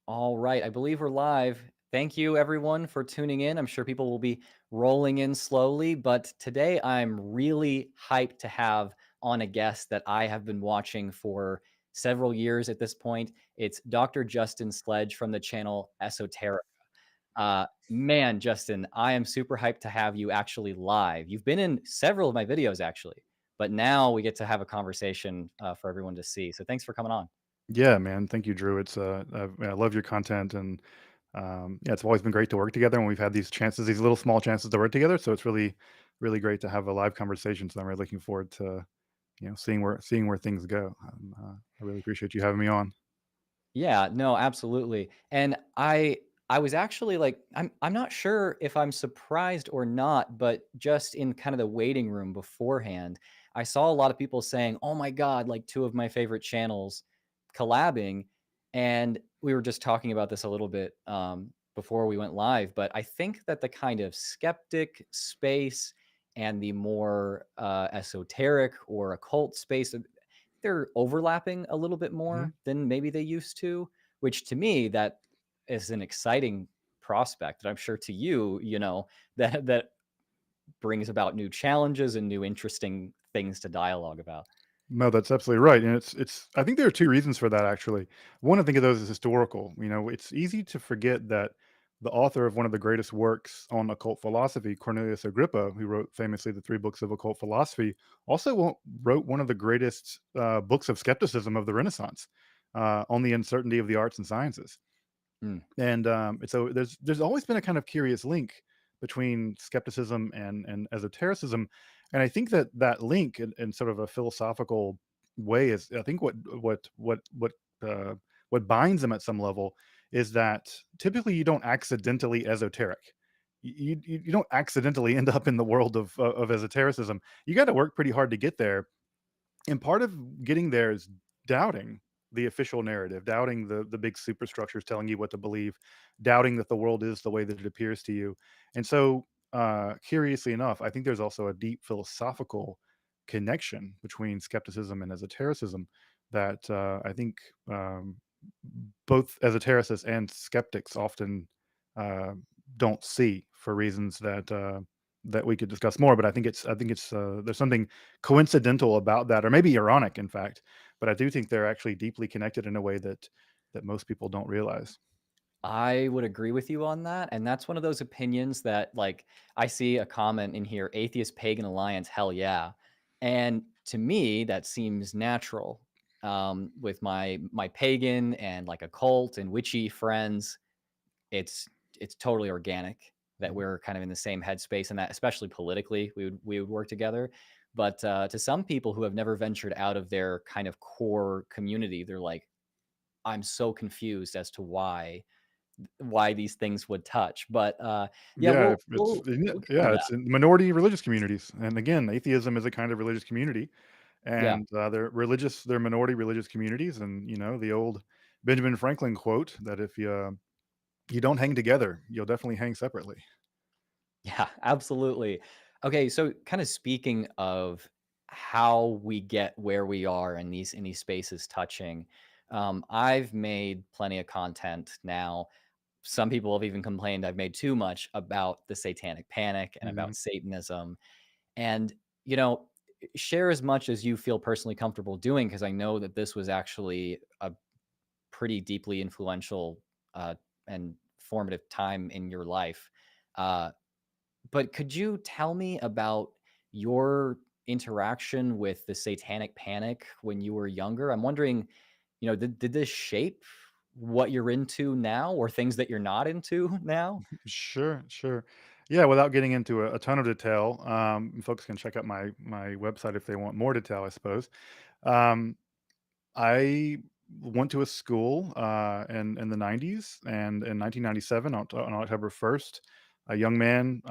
All right, I believe we're live. Thank you, everyone, for tuning in. I'm sure people will be rolling in slowly, but today I'm really hyped to have on a guest that I have been watching for several years at this point. It's Dr. Justin Sledge from the channel Esoterica. Man, Justin, I am super hyped to have you actually live. You've been in several of my videos, actually, but now we get to have a conversation for everyone to see. So thanks for coming on. Yeah, man. Thank you, Drew. I love your content, and yeah, it's always been great to work together. And we've had these chances, these little small chances to work together. So it's really, really great to have a live conversation. So I'm really looking forward to seeing where things go. I really appreciate you having me on. Yeah, no, absolutely. And I was actually like I'm not sure if I'm surprised or not, but just in kind of the waiting room beforehand, I saw a lot of people saying, "Oh my god, like two of my favorite channels collabing." And we were just talking about this a little bit before we went live, but I think that the kind of skeptic space and the more esoteric or occult space, they're overlapping a little bit Mhm. more than maybe they used to, which to me, that is an exciting prospect. And I'm sure to you, that brings about new challenges and new interesting things to dialogue about. No, that's absolutely right, and it's. I think there are two reasons for that actually. One, I think of those as historical. It's easy to forget that the author of one of the greatest works on occult philosophy, Cornelius Agrippa, who wrote famously the three books of occult philosophy, also wrote one of the greatest books of skepticism of the Renaissance, on the uncertainty of the arts and sciences. Mm. And so there's always been a kind of curious link between skepticism and esotericism, and I think that that link in sort of a philosophical way is, I think, uh, what binds them at some level is that typically you don't accidentally esoteric. You don't accidentally end up in the world of esotericism. You got to work pretty hard to get there, and part of getting there is doubting the official narrative, doubting the big superstructures telling you what to believe, doubting that the world is the way that it appears to you. And so, curiously enough, I think there's also a deep philosophical connection between skepticism and esotericism that I think both esotericists and skeptics often uh, don't see for reasons that we could discuss more. But I think it's there's something coincidental about that, or maybe ironic, in fact. But I do think they're actually deeply connected in a way that most people don't realize. I would agree with you on that. And that's one of those opinions that, like, I see a comment in here, atheist pagan alliance, hell yeah. And to me, that seems natural. With my pagan and like occult and witchy friends, it's it's totally organic that Mhm. we're kind of in the same headspace, and that especially politically we would work together. But to some people who have never ventured out of their kind of core community, they're like, I'm so confused as to why these things would touch. But yeah, Yeah, we'll if it's we'll yeah, we'll get into yeah, that. it's in minority religious communities, and again, atheism is a kind of religious community, Yeah. and they're minority religious communities, and the old Benjamin Franklin quote that if you don't hang together, you'll definitely hang separately. Yeah, absolutely. Okay, so kind of speaking of how we get where we are in these spaces touching, I've made plenty of content now. Some people have even complained I've made too much about the Satanic Panic and Mhm. about Satanism. And, you know, share as much as you feel personally comfortable doing, because I know that this was actually a pretty deeply influential and formative time in your life. Uh, but could you tell me about your interaction with the Satanic Panic when you were younger? I'm wondering, did this shape what you're into now or things that you're not into now? Sure, sure. Yeah, without getting into a ton of detail, folks can check out my website if they want more detail, I suppose. Um, I went to a school in the 90s, and in 1997, on October 1st, a young man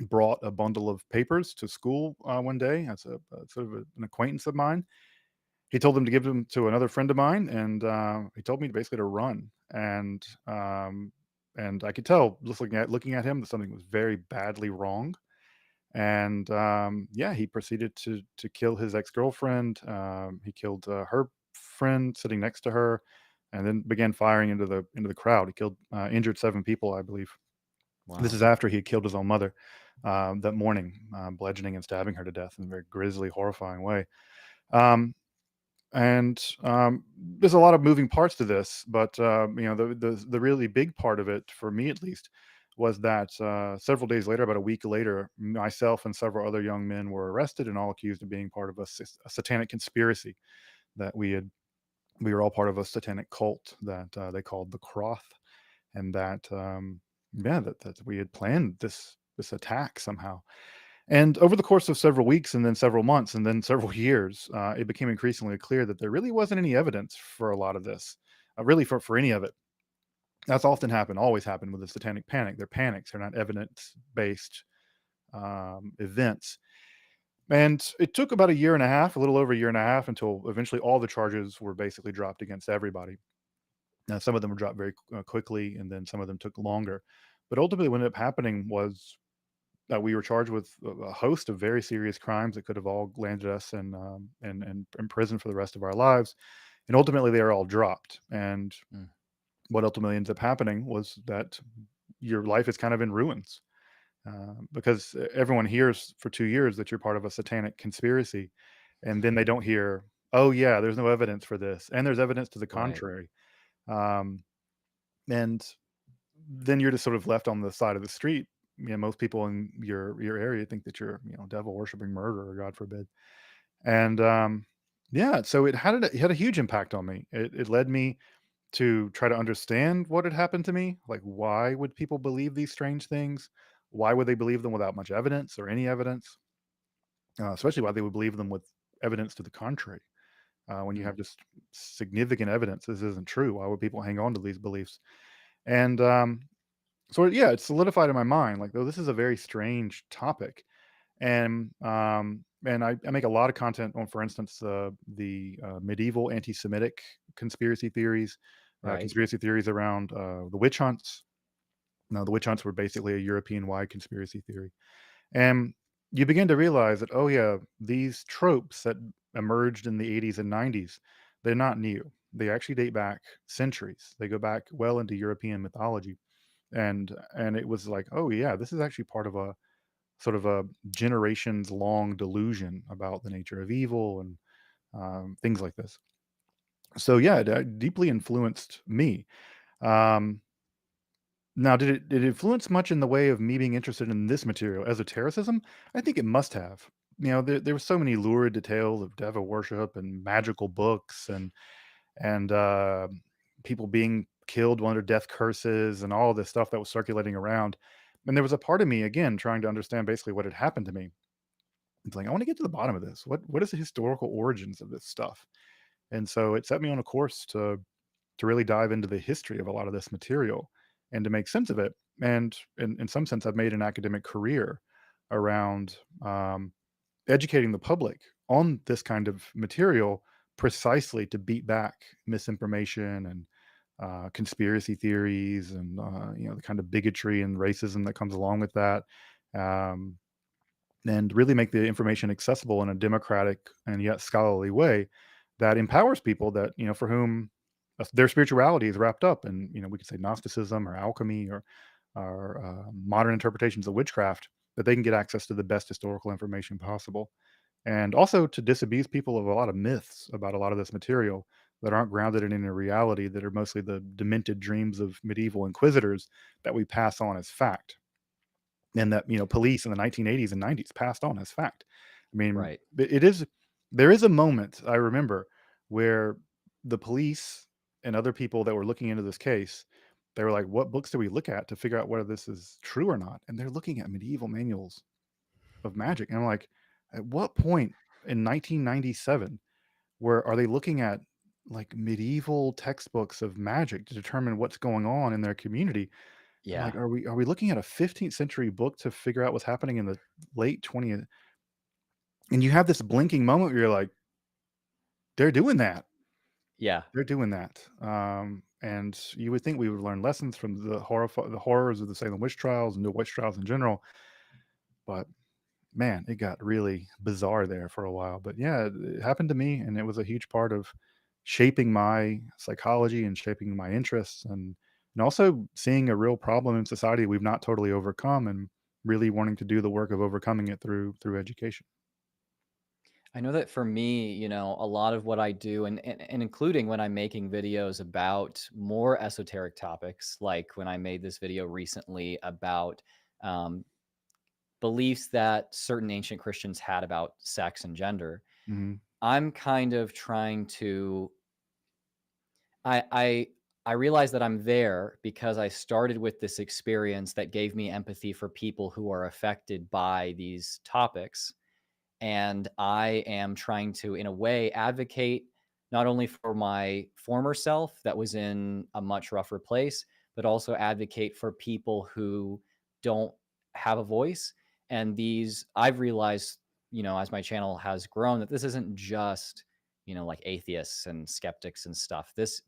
brought a bundle of papers to school one day. As a sort of an acquaintance of mine. He told them to give them to another friend of mine, and he told me basically to run. And I could tell, just looking at him, that something was very badly wrong. And yeah, he proceeded to kill his ex girlfriend. He killed her friend sitting next to her. and then began firing into the crowd. He killed injured 7 people, I believe. This Wow. is after he had killed his own mother that morning, bludgeoning and stabbing her to death in a very grisly, horrifying way. Um, and there's a lot of moving parts to this, but the really big part of it, for me at least, was that several days later, about a week later, myself and several other young men were arrested and all accused of being part of a satanic conspiracy. That we were all part of a satanic cult that they called the Croth, and that that we had planned this attack somehow. And over the course of several weeks, and then several months, and then several years, it became increasingly clear that there really wasn't any evidence for a lot of this, really for any of it. That's often happened, always happened with the Satanic Panic. They're panics; they're not evidence-based events. And it took about a year and a half, a little over a year and a half, until eventually all the charges were basically dropped against everybody. Now, some of them were dropped very quickly, and then some of them took longer. But ultimately, what ended up happening was we were charged with a host of very serious crimes that could have all landed us in prison for the rest of our lives. And ultimately, they are all dropped. And Mm. what ultimately ends up happening was that your life is kind of in ruins, because everyone hears for 2 years that you're part of a satanic conspiracy, and then they don't hear, oh yeah, there's no evidence for this, and there's evidence to the Right. contrary. Um, and then you're just sort of left on the side of the street. Most people in your area think that you're, devil worshiping murderer, God forbid. And yeah, so it had a huge impact on me. It led me to try to understand what had happened to me. Like, why would people believe these strange things? Why would they believe them without much evidence or any evidence? Especially why they would believe them with evidence to the contrary. When you Mm. have just significant evidence this isn't true, why would people hang on to these beliefs? And so yeah, it's solidified in my mind, like, though this is a very strange topic. And I make a lot of content on, for instance, the medieval anti-Semitic conspiracy theories, Right. around the witch hunts. Now, the witch hunts were basically a European-wide conspiracy theory, and you begin to realize that, oh yeah, these tropes that emerged in the 80s and 90s, they're not new. They actually date back centuries. They go back well into European mythology, and it was like, oh yeah, this is actually part of a sort of a generations long delusion about the nature of evil and things like this. So yeah, it deeply influenced me. Um, Now, did it influence much in the way of me being interested in this material, esotericism? I think it must have. There were so many lurid details of devil worship and magical books, and people being killed under death curses and all this stuff that was circulating around. And there was a part of me, again, trying to understand basically what had happened to me. It's like, I want to get to the bottom of this. What is the historical origins of this stuff? And so it set me on a course to really dive into the history of a lot of this material and to make sense of it. And in some sense, I've made an academic career around educating the public on this kind of material, precisely to beat back misinformation and conspiracy theories, and the kind of bigotry and racism that comes along with that. Um, and really make the information accessible in a democratic and yet scholarly way that empowers people that, for whom their spirituality is wrapped up in, we could say Gnosticism or alchemy or modern interpretations of witchcraft, that they can get access to the best historical information possible. And also to disabuse people of a lot of myths about a lot of this material that aren't grounded in any reality, that are mostly the demented dreams of medieval inquisitors that we pass on as fact, and that police in the 1980s and 90s passed on as fact. I mean, Right. it is there is a moment I remember where the police and other people that were looking into this case, they were like, "What books do we look at to figure out whether this is true or not?" And they're looking at medieval manuals of magic, and I'm like, "At what point in 1997 where are they looking at like medieval textbooks of magic to determine what's going on in their community?" I'm like, Yeah. "Are we looking at a 15th century book to figure out what's happening in the late 20th?" And you have this blinking moment where you're like, "They're doing that. Yeah. They're doing that." And you would think we would learn lessons from the horrors of the Salem witch trials and the witch trials in general, but man, it got really bizarre there for a while. But yeah, it happened to me, and it was a huge part of shaping my psychology and shaping my interests, and also seeing a real problem in society we've not totally overcome, and really wanting to do the work of overcoming it through education. I know that for me, a lot of what I do, and including when I'm making videos about more esoteric topics, like when I made this video recently about um, beliefs that certain ancient Christians had about sex and gender, Hmm. I'm kind of trying to I I I realize that I'm there because I started with this experience that gave me empathy for people who are affected by these topics. And I am trying to, in a way, advocate not only for my former self that was in a much rougher place, but also advocate for people who don't have a voice. And these, I've realized, as my channel has grown, that this isn't just, like atheists and skeptics and stuff. These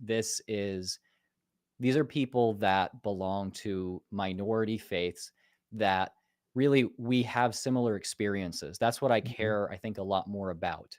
are people that belong to minority faiths that really we have similar experiences. That's what I Hmm. care, I think, a lot more about.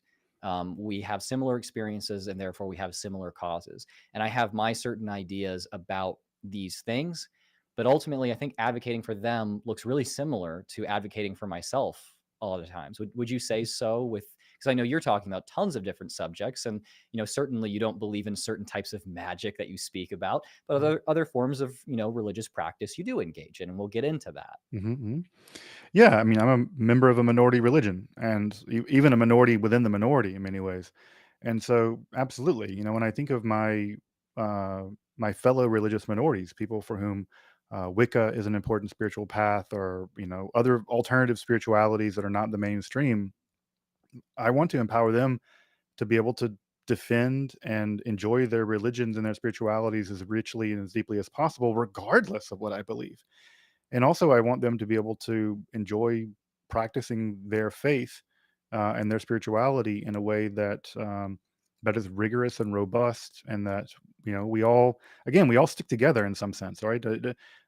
We have similar experiences and therefore we have similar causes. And I have my certain ideas about these things. But ultimately, I think advocating for them looks really similar to advocating for myself a lot of times. Would you say so with, because I know you're talking about tons of different subjects and certainly you don't believe in certain types of magic that you speak about, but other forms of religious practice you do engage in, and we'll get into that. Hmm. Yeah, I mean, I'm a member of a minority religion, and even a minority within the minority in many ways. And so, absolutely, when I think of uh, my fellow religious minorities, people for whom Wicca is an important spiritual path, or other alternative spiritualities that are not the mainstream, I want to empower them to be able to defend and enjoy their religions and their spiritualities as richly and as deeply as possible, regardless of what I believe. And also, I want them to be able to enjoy practicing their faith and their spirituality in a way that is rigorous and robust, and that we all stick together in some sense, right?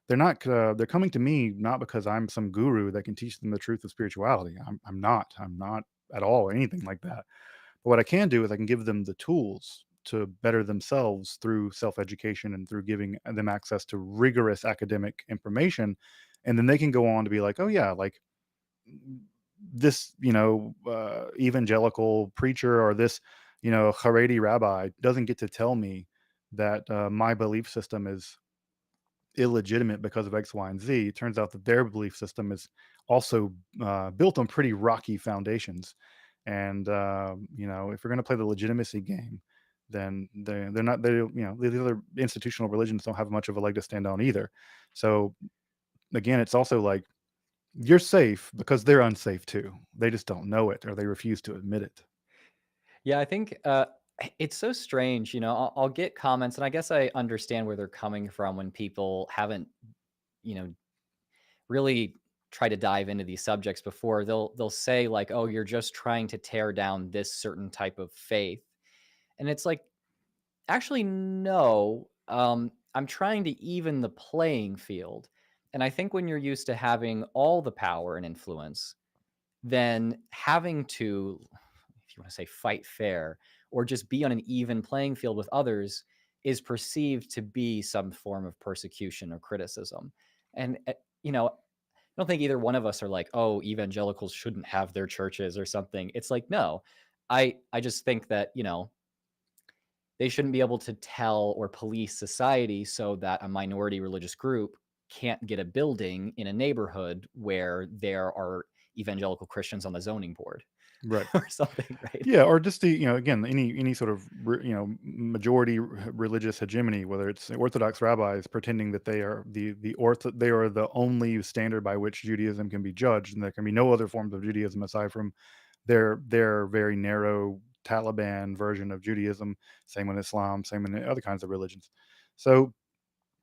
They're coming to me not because I'm some guru that can teach them the truth of spirituality. I'm not at all anything like that. But what I can do is I can give them the tools to better themselves through self-education and through giving them access to rigorous academic information. And then they can go on to be like, oh yeah, like this, evangelical preacher, or this, Haredi rabbi doesn't get to tell me that my belief system is illegitimate because of X, Y, and Z. It turns out that their belief system is also built on pretty rocky foundations. And if we're going to play the legitimacy game, then they're not they the other institutional religions don't have much of a leg to stand on either. So again, it's also like you're safe because they're unsafe too. They just don't know it, or they refuse to admit it. Yeah, I think it's so strange. I'll get comments, and I guess I understand where they're coming from when people haven't, you know, really tried to dive into these subjects before. They'll say like, "Oh, you're just trying to tear down this certain type of faith," and it's like, actually, no. I'm trying to even the playing field, and I think when you're used to having all the power and influence, then having to, if you want to say, fight fair or just be on an even playing field with others is perceived to be some form of persecution or criticism. And, I don't think either one of us are like, oh, evangelicals shouldn't have their churches or something. It's like, no, I just think that, they shouldn't be able to tell or police society so that a minority religious group can't get a building in a neighborhood where there are evangelical Christians on the zoning board Right. or something, right? Yeah, or just the again, any sort of majority religious hegemony, whether it's Orthodox rabbis pretending that they are the only standard by which Judaism can be judged, and there can be no other forms of Judaism aside from their very narrow Taliban version of Judaism. Same in Islam, same in other kinds of religions. So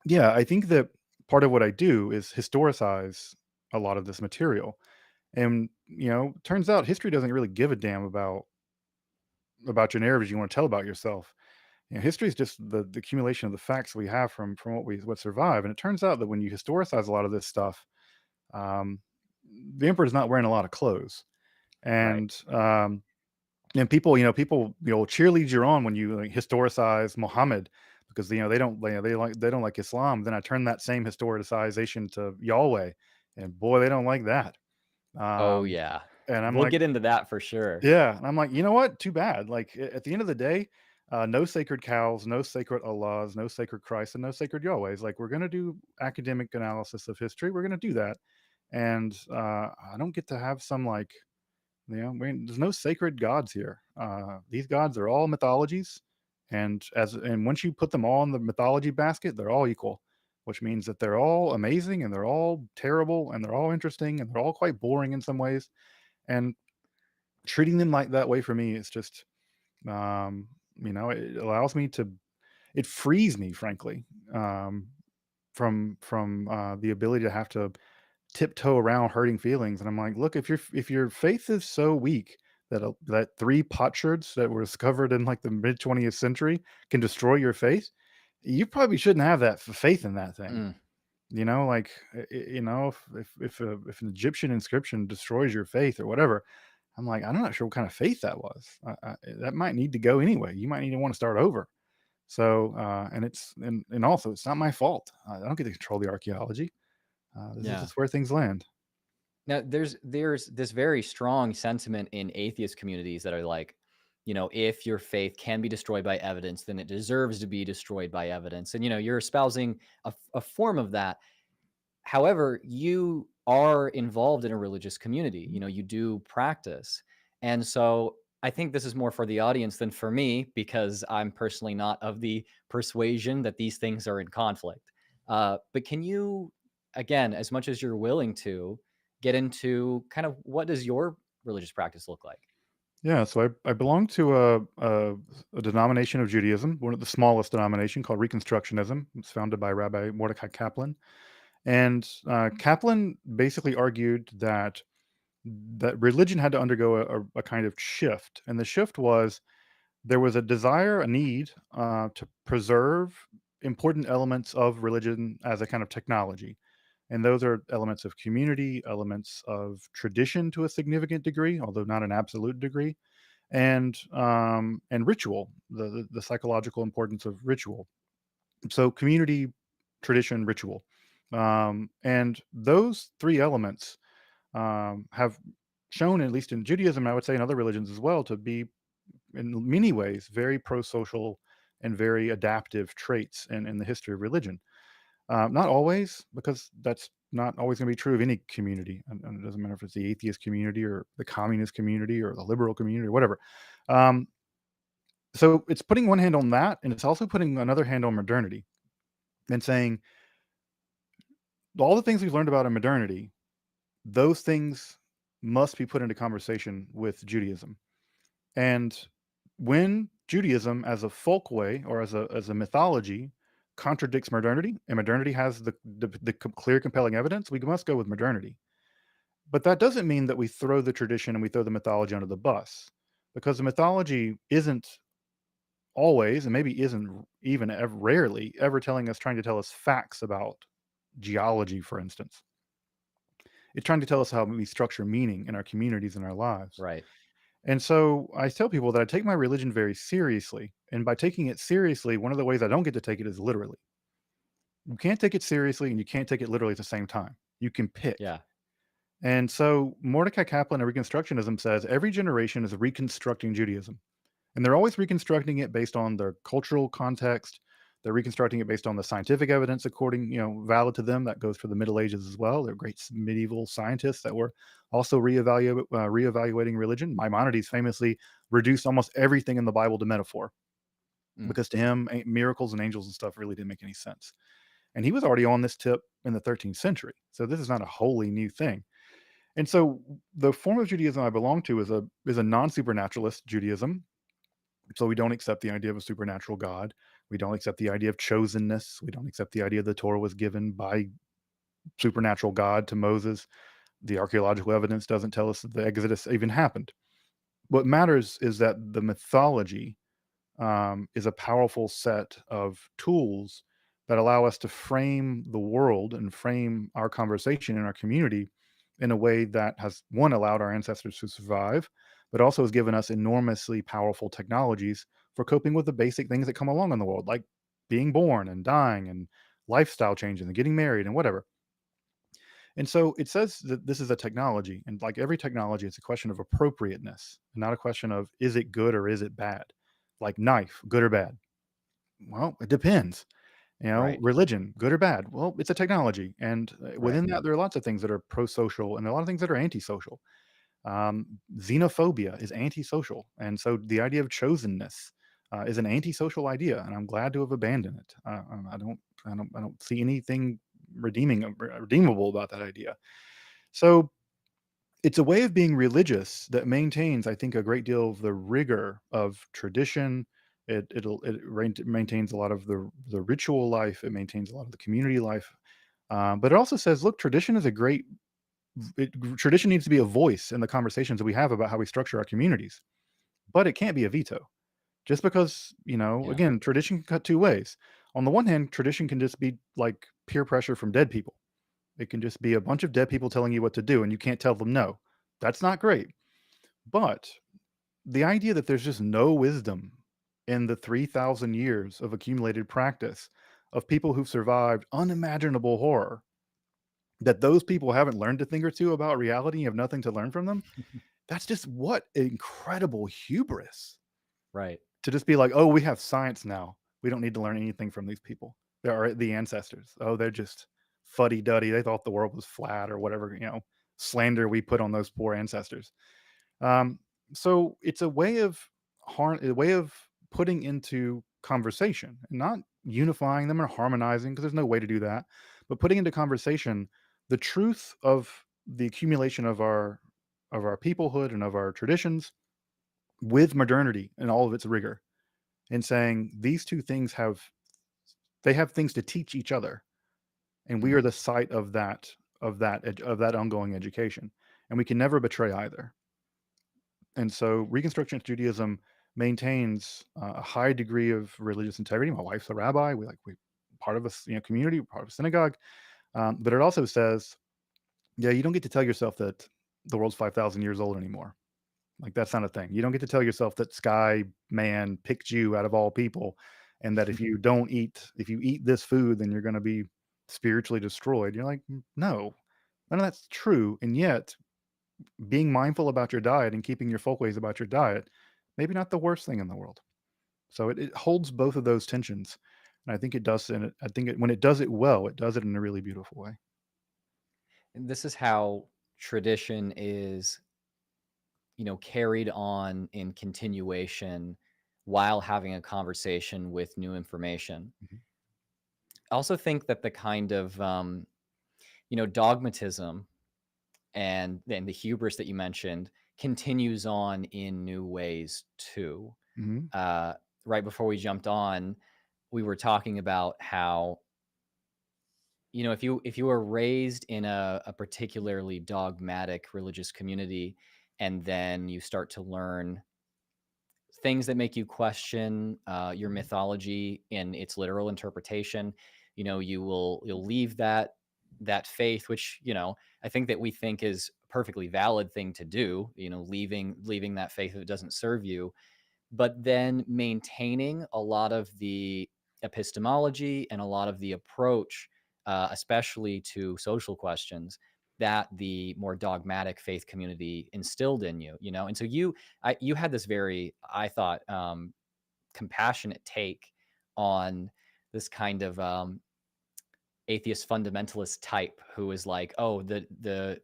yeah, I think that part of what I do is historicize a lot of this material. And turns out history doesn't really give a damn about your narratives you want to tell about yourself. History is just the accumulation of the facts we have from what survive. And it turns out that when you historicize a lot of this stuff, um, the emperor's not wearing a lot of clothes. Right. And And people, cheerlead you on when you like historicize Muhammad because they don't like Islam. Then I turn that same historicization to Yahweh, and boy, they don't like that. Oh, Um, yeah. and I'm We'll like, get into that for sure. yeah, and I'm like, you know what? Too bad. Like at the end of the day, no sacred cows, no sacred Allahs, no sacred Christ, and no sacred Yahwehs. Like we're gonna do academic analysis of history. We're gonna do that, and I don't get to have some like there's no sacred gods here. These gods are all mythologies, and once you put them all in the mythology basket, they're all equal, which means that they're all amazing and they're all terrible and they're all interesting and they're all quite boring in some ways. And treating them like that way for me is just, it allows me to, it frees me, frankly, from the ability to have to tiptoe around hurting feelings. And I'm like, look, if your faith is so weak that that three potsherds that were discovered in like the mid 20th century can destroy your faith, you probably shouldn't have that faith in that thing. Mm, Like if an Egyptian inscription destroys your faith or whatever, I'm like, I'm not sure what kind of faith that was. That might need to go anyway. You might need to want to start over. So, and also, it's not my fault. I don't get to control the archaeology. This is yeah. just where things land. Now, there's this very strong sentiment in atheist communities that are like, if your faith can be destroyed by evidence, then it deserves to be destroyed by evidence. And you're espousing a form of that. However, you are involved in a religious community. You do practice. And so I think this is more for the audience than for me because I'm personally not of the persuasion that these things are in conflict. But can you, again, as much as you're willing to, get into kind of what does your religious practice look like? Yeah, so I belong to a denomination of Judaism, one of the smallest denomination called Reconstructionism. It's founded by Rabbi Mordecai Kaplan, and Kaplan basically argued that religion had to undergo a kind of shift, and the shift was there was a desire, a need to preserve important elements of religion as a kind of technology. And those are elements of community, elements of tradition to a significant degree, although not an absolute degree, and ritual, the psychological importance of ritual. So community, tradition, ritual, and those three elements have shown, at least in Judaism, I would say in other religions as well, to be in many ways very pro-social and very adaptive traits in the history of religion. Not always, because that's not always going to be true of any community, and it doesn't matter if it's the atheist community or the communist community or the liberal community or whatever. Um, so it's putting one hand on that, and it's also putting another hand on modernity and saying all the things we've learned about in modernity, those things must be put into conversation with Judaism. And when Judaism as a folkway or as a mythology contradicts modernity, and modernity has the clear, compelling evidence, we must go with modernity. But that doesn't mean that we throw the tradition and we throw the mythology under the bus, because the mythology isn't always, and maybe isn't even ever, rarely ever trying to tell us facts about geology, for instance. It's trying to tell us how we structure meaning in our communities and our lives. Right. And so I tell people that I take my religion very seriously. And by taking it seriously, one of the ways I don't get to take it is literally. You can't take it seriously and you can't take it literally at the same time. You can pick. Yeah. And so Mordecai Kaplan and Reconstructionism says every generation is reconstructing Judaism. And they're always reconstructing it based on their cultural context. They're reconstructing it based on the scientific evidence, valid to them. That goes for the Middle Ages as well. They're great medieval scientists that were also reevaluating religion. Maimonides famously reduced almost everything in the Bible to metaphor Mm, because to him, miracles and angels and stuff really didn't make any sense. And he was already on this tip in the 13th century. So this is not a wholly new thing. And so the form of Judaism I belong to is a non-supernaturalist Judaism. So we don't accept the idea of a supernatural God. We don't accept the idea of chosenness. We don't accept the idea the Torah was given by supernatural God to Moses. The archaeological evidence doesn't tell us that the Exodus even happened. What matters is that the mythology is a powerful set of tools that allow us to frame the world and frame our conversation in our community in a way that has, one, allowed our ancestors to survive, but also has given us enormously powerful technologies for coping with the basic things that come along in the world, like being born and dying and lifestyle changes and getting married and whatever. And so it says that this is a technology, and like every technology, it's a question of appropriateness, and not a question of is it good or is it bad. Like knife, good or bad? Well, it depends. Right. Religion, good or bad? Well, it's a technology, and Right. within that, there are lots of things that are pro-social, and there are a lot of things that are anti-social. Xenophobia is antisocial, and so the idea of chosenness is an antisocial idea, and I'm glad to have abandoned it. I don't see anything redeemable about that idea. So it's a way of being religious that maintains, I think, a great deal of the rigor of tradition. It maintains a lot of the ritual life. It maintains a lot of the community life. But it also says, look, tradition is a great tradition needs to be a voice in the conversations that we have about how we structure our communities, but it can't be a veto. Just because, Yeah. again, tradition can cut two ways. On the one hand, tradition can just be like peer pressure from dead people. It can just be a bunch of dead people telling you what to do and you can't tell them no. That's not great. But the idea that there's just no wisdom in the 3,000 years of accumulated practice of people who've survived unimaginable horror, that those people haven't learned a thing or two about reality and have nothing to learn from them, that's just what incredible hubris Right. to just be like, oh, we have science now. We don't need to learn anything from these people. They are the ancestors. Oh, they're just fuddy duddy. They thought the world was flat or whatever, slander we put on those poor ancestors. Um, so it's a way of putting into conversation and not unifying them or harmonizing, because there's no way to do that, but putting into conversation the truth of the accumulation of our peoplehood and of our traditions with modernity and all of its rigor, and saying these two things have things to teach each other, and we are Mhm. the site of that ongoing education, and we can never betray either. And so Reconstructionist Judaism maintains a high degree of religious integrity. My wife's a rabbi. We part of a community, part of a synagogue. But it also says, yeah, you don't get to tell yourself that the world's 5,000 years old anymore. Like that's not a thing. You don't get to tell yourself that Sky Man picked you out of all people, and that if you eat this food, then you're going to be spiritually destroyed. You're like, no, none of that's true. And yet, being mindful about your diet and keeping your folkways about your diet, maybe not the worst thing in the world. So it holds both of those tensions, and I think it does. And when it does it well, it does it in a really beautiful way. And this is how tradition is, carried on in continuation while having a conversation with new information. Mhm. I also think that the kind of, dogmatism and the hubris that you mentioned continues on in new ways too. Mhm. Uh, right before we jumped on, we were talking about how, if you were raised in a particularly dogmatic religious community, and then you start to learn things that make you question your Mhm. mythology in its literal interpretation, you'll leave that faith, which I think that we think is a perfectly valid thing to do. Leaving that faith if it doesn't serve you, but then maintaining a lot of the epistemology and a lot of the approach, especially to social questions, that the more dogmatic faith community instilled in you. And so you had this very, I thought, compassionate take on this kind of atheist fundamentalist type who is like, oh, the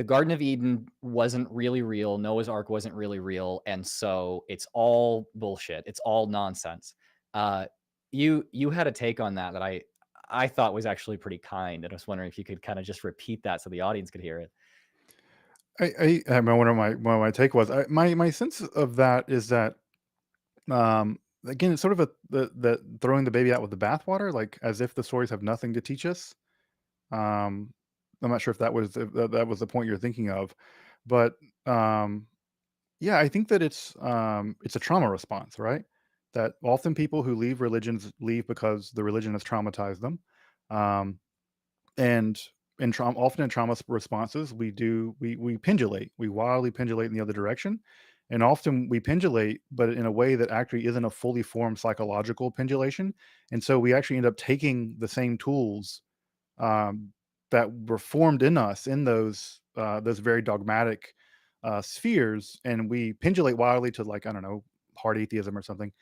Garden of Eden wasn't really real. Noah's Ark wasn't really real, and so it's all bullshit. It's all nonsense. Uh, you had a take on that I thought was actually pretty kind, and I was wondering if you could kind of just repeat that so the audience could hear it. I remember one of my take was my sense of that is that again it's sort of the throwing the baby out with the bathwater, like as if the stories have nothing to teach us. Um, I'm not sure if that was the point you're thinking of, but um, yeah, I think that it's a trauma response, right? That often people who leave religions leave because the religion has traumatized them. Um, and in trauma, often in trauma responses, we pendulate, we wildly pendulate in the other direction, and often we pendulate, but in a way that actually isn't a fully formed psychological pendulation, and so we actually end up taking the same tools um, that were formed in us in those very dogmatic spheres, and we pendulate wildly to, like, I don't know, hard atheism or something.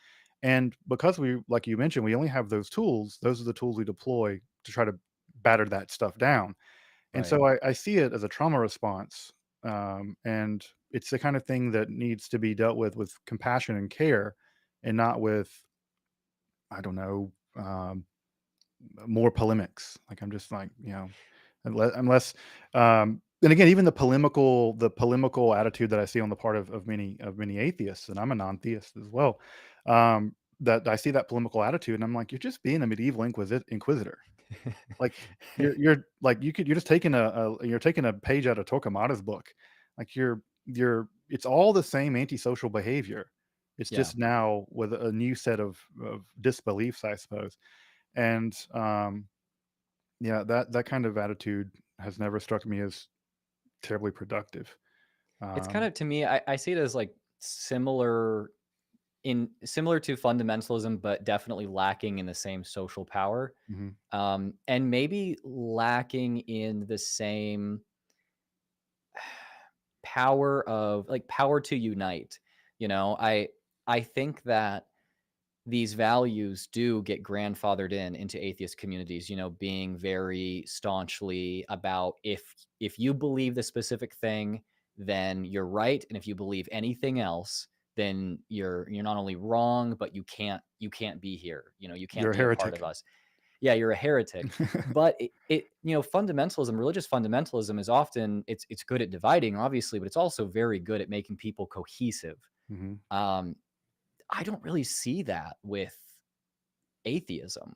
And because we, like you mentioned, we only have those tools. Those are the tools we deploy to try to batter that stuff down. And Right. so I see it as a trauma response, and it's the kind of thing that needs to be dealt with compassion and care, and not with, I don't know, more polemics. Like, I'm just like, unless and again, even the polemical attitude that I see on the part of many atheists, and I'm a non-theist as well. That I see that polemical attitude, and I'm like, you're just being a medieval inquisitor. Like, you're like, you're just taking you're taking a page out of Torquemada's book. Like, you're it's all the same antisocial behavior. It's Yeah. just now with a new set of disbeliefs, I suppose. And yeah, that kind of attitude has never struck me as terribly productive. It's kind Um, of, to me, I see it as like similar to fundamentalism, but definitely lacking in the same social power. mhm. And maybe lacking in the same power to unite. I think that these values do get grandfathered into atheist communities, being very staunchly about, if you believe the specific thing, then you're right, and if you believe anything else, then you're not only wrong, but you can't be here. You can't You're a be a part of heretic. us. Yeah, you're a heretic. But fundamentalism, religious fundamentalism, is often, it's good at dividing, obviously, but it's also very good at making people cohesive. Mhm. um I don't really see that with atheism.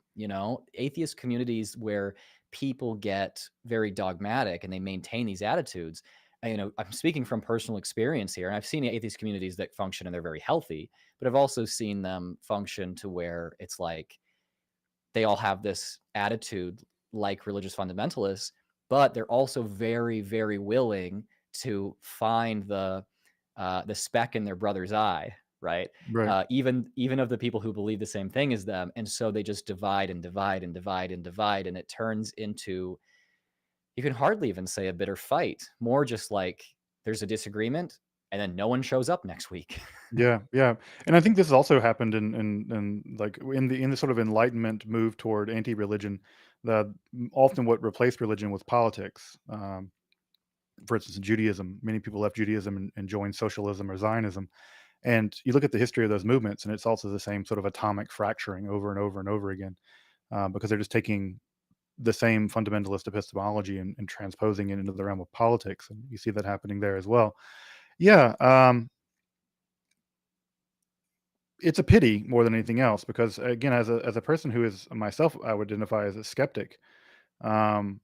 Atheist communities where people get very dogmatic and they maintain these attitudes. I'm speaking from personal experience here, and I've seen atheist communities that function and they're very healthy, but I've also seen them function to where it's like they all have this attitude like religious fundamentalists, but they're also very, very willing to find the speck in their brother's eye, right? Right. Even of the people who believe the same thing as them, and so they just divide and divide and divide and divide, and it turns into, you can hardly even say a bitter fight, more just like there's a disagreement, and then no one shows up next week. Yeah, yeah. And I think this has also happened in like in the sort of Enlightenment move toward anti-religion. Often what replaced religion was politics. For instance, in Judaism, many people left Judaism and joined socialism or Zionism. And you look at the history of those movements, and it's also the same sort of atomic fracturing over and over and over again, because they're just taking the same fundamentalist epistemology and transposing it into the realm of politics, and you see that happening there as well. Yeah, it's a pity more than anything else, because again, as a person who is myself, I would identify as a skeptic. Um,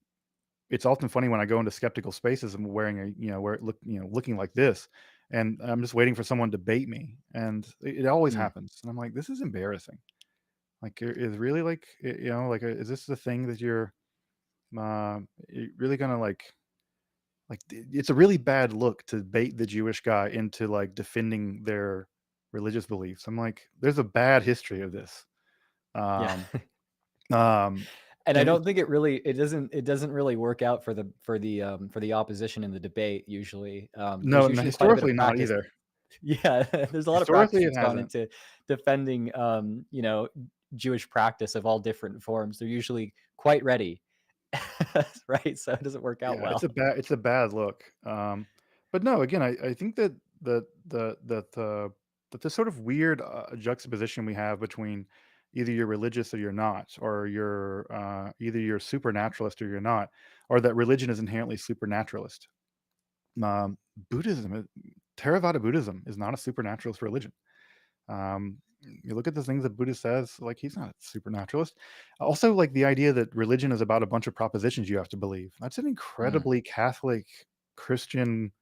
it's often funny when I go into skeptical spaces and wearing looking like this, and I'm just waiting for someone to bait me, and it always Mm, happens, and I'm like, this is embarrassing. Like, is really like, like, is this the thing that you're really gonna like? It's a really bad look to bait the Jewish guy into like defending their religious beliefs. I'm like, there's a bad history of this. yeah. Um, um, And I and don't think it doesn't really work out for the opposition in the debate usually. There's no, no, usually quite a bit historically of not practice. either. Yeah, there's a lot of practice Historically, it that's gone hasn't. into defending, Jewish practice of all different forms. They're usually quite ready, right? So it doesn't work out Yeah, well. it's a bad look. But no, again, I think that that this sort of weird juxtaposition we have between either you're religious or you're not, or you're either you're supernaturalist or you're not, or that religion is inherently supernaturalist. Um, Buddhism, Theravada Buddhism, is not a supernaturalist religion. Um, you look at the things that Buddha says, like, he's not a supernaturalist. Also, like, the idea that religion is about a bunch of propositions you have to believe. That's an Mm, incredibly Catholic Christian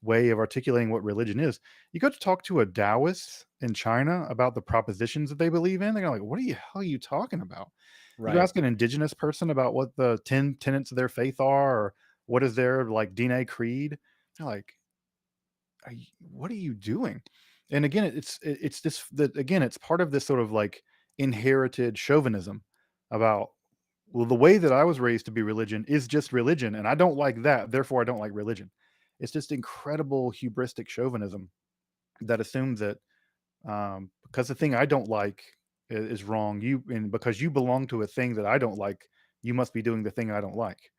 way of articulating what religion is. You go to talk to a Taoist in China about the propositions that they believe in, they're like, what the hell are you talking about? You Right. ask an indigenous person about what the 10 tenets of their faith are, or what is their like DNA creed, they're like, what are you doing? And again, it's this that again, it's part of this sort of like inherited chauvinism about, well, the way that I was raised to be religion is just religion, and I don't like that, therefore I don't like religion. It's just incredible hubristic chauvinism that assumes that because the thing I don't like is wrong, and because you belong to a thing that I don't like, you must be doing the thing I don't like.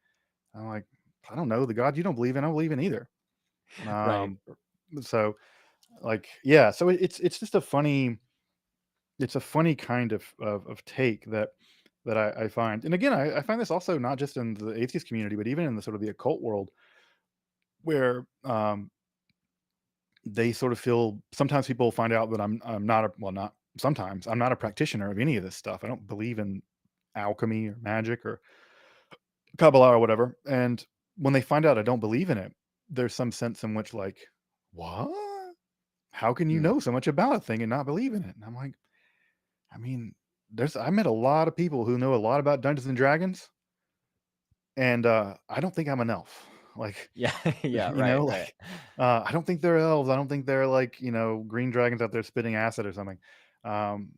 I'm like, I don't know, the God you don't believe in, I don't believe in either. Right. Um, so like, yeah, so it's just a funny, it's a funny kind of take that I find. And again, I find this also not just in the atheist community, but even in the sort of the occult world, where they sort of feel, sometimes people find out that I'm not a, well, not sometimes, I'm not a practitioner of any of this stuff. I don't believe in alchemy or magic or Kabbalah or whatever. And when they find out I don't believe in it, there's some sense in which like, what? How can you Mm. know so much about a thing and not believe in it? And I'm like, I mean, I met a lot of people who know a lot about Dungeons and Dragons, and I don't think I'm an elf. Like, Yeah. Yeah. you Right. know, Right. like I don't think they're elves. I don't think they're like, green dragons out there spitting acid or something. Um,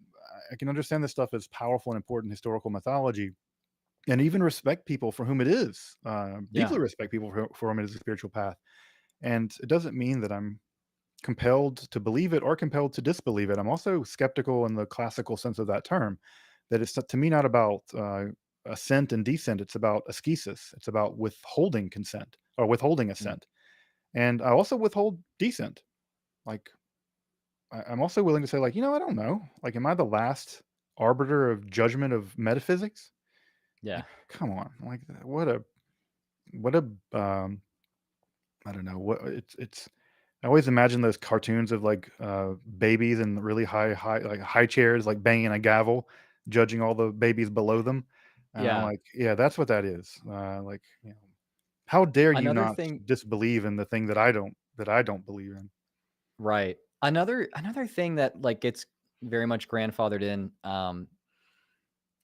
I can understand this stuff as powerful and important historical mythology, and even respect people for whom it is. Yeah. Deeply respect people for whom it is a spiritual path. And it doesn't mean that I'm compelled to believe it or compelled to disbelieve it. I'm also skeptical in the classical sense of that term, that it's to me not about assent and descent. It's about ascesis. It's about withholding consent or withholding Mm. assent. And I also withhold descent. Like, I'm also willing to say, like, I don't know. Like, am I the last arbiter of judgment of metaphysics? Yeah. Like, come on. Like, what a, I don't know. It's, I always imagine those cartoons of like babies in really high chairs, like banging a gavel, judging all the babies below them. And I'm Yeah. like, yeah, that's what that is. Like, how dare you Another not thing. disbelieve in the thing that I don't believe in? Right. Another thing that like gets very much grandfathered in,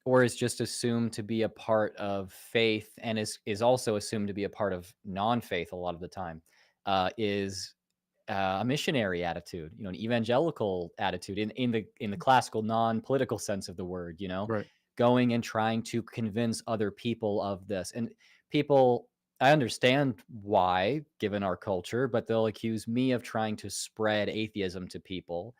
or is just assumed to be a part of faith and is also assumed to be a part of non-faith a lot of the time, is a missionary attitude, an evangelical attitude in the classical non-political sense of the word, Right. going and trying to convince other people of this. And people, I understand why, given our culture, but they'll accuse me of trying to spread atheism to people.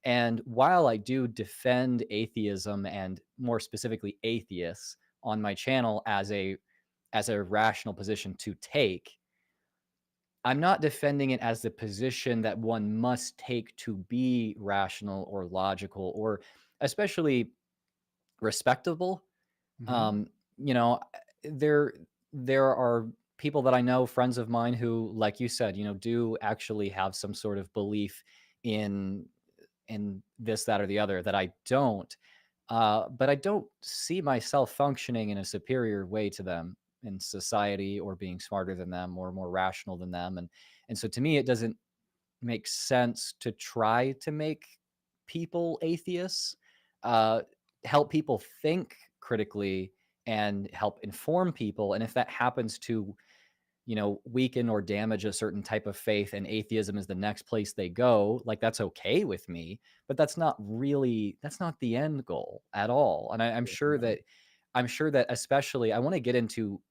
And while I do defend atheism and more specifically atheists on my channel as a rational position to take, I'm not defending it as the position that one must take to be rational or logical or especially respectable. Hmm. Um, you know, there there are people that I know, friends of mine who, like you said, do actually have some sort of belief in this, that, or the other that I don't. But I don't see myself functioning in a superior way to them in society or being smarter than them or more rational than them. And so to me, it doesn't make sense to try to make people atheists, uh, help people think critically and help inform people. And if that happens to weaken or damage a certain type of faith and atheism is the next place they go, like that's okay with me, but that's not the end goal at all. And I'm sure that especially I want to get into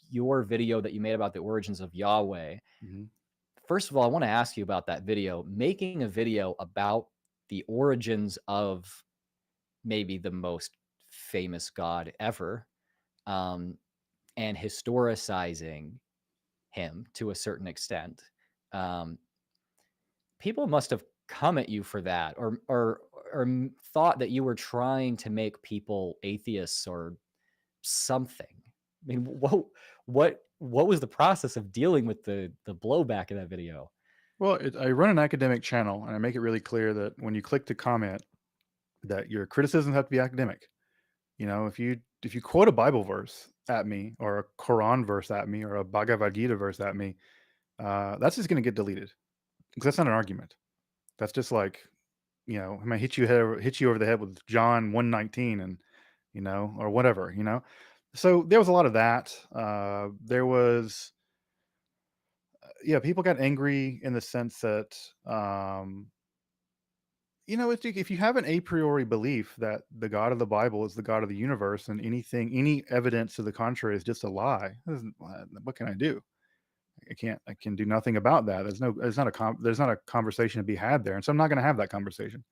your video that you made about the origins of Yahweh. Hmm. First of all, I want to ask you about that video. Making a video about the origins of maybe the most famous god ever, um, and historicizing him to a certain extent. Um, People must have come at you for that, or thought that you were trying to make people atheists or something. I mean, what was the process of dealing with the blowback of that video? Well, I run an academic channel, and I make it really clear that when you click to comment, that your criticisms have to be academic. If you quote a Bible verse at me, or a Quran verse at me, or a Bhagavad Gita verse at me, that's just going to get deleted, because that's not an argument. That's just like, I'm gonna hit you over the head with John 1:19, and or whatever. So there was a lot of that. There was, yeah, people got angry in the sense that, if you have an a priori belief that the God of the Bible is the God of the universe and any evidence to the contrary is just a lie, what can I do? I can do nothing about that. There's not a conversation to be had there. And so I'm not going to have that conversation.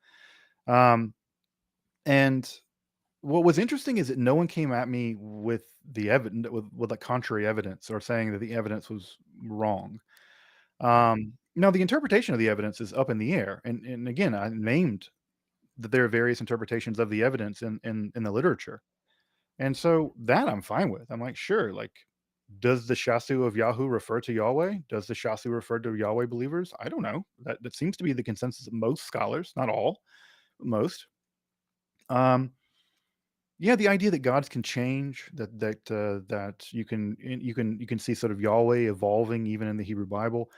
Um, and what was interesting is that no one came at me with the evidence, with the contrary evidence, or saying that the evidence was wrong. Right. Now the interpretation of the evidence is up in the air. And again, I named that there are various interpretations of the evidence in the literature. And so that I'm fine with. I'm like, sure, like, does the Shasu of Yahoo refer to Yahweh? Does the Shasu refer to Yahweh believers? I don't know. That seems to be the consensus of most scholars, not all, but most. Um, yeah, the idea that gods can change, that you can see sort of Yahweh evolving even in the Hebrew Bible.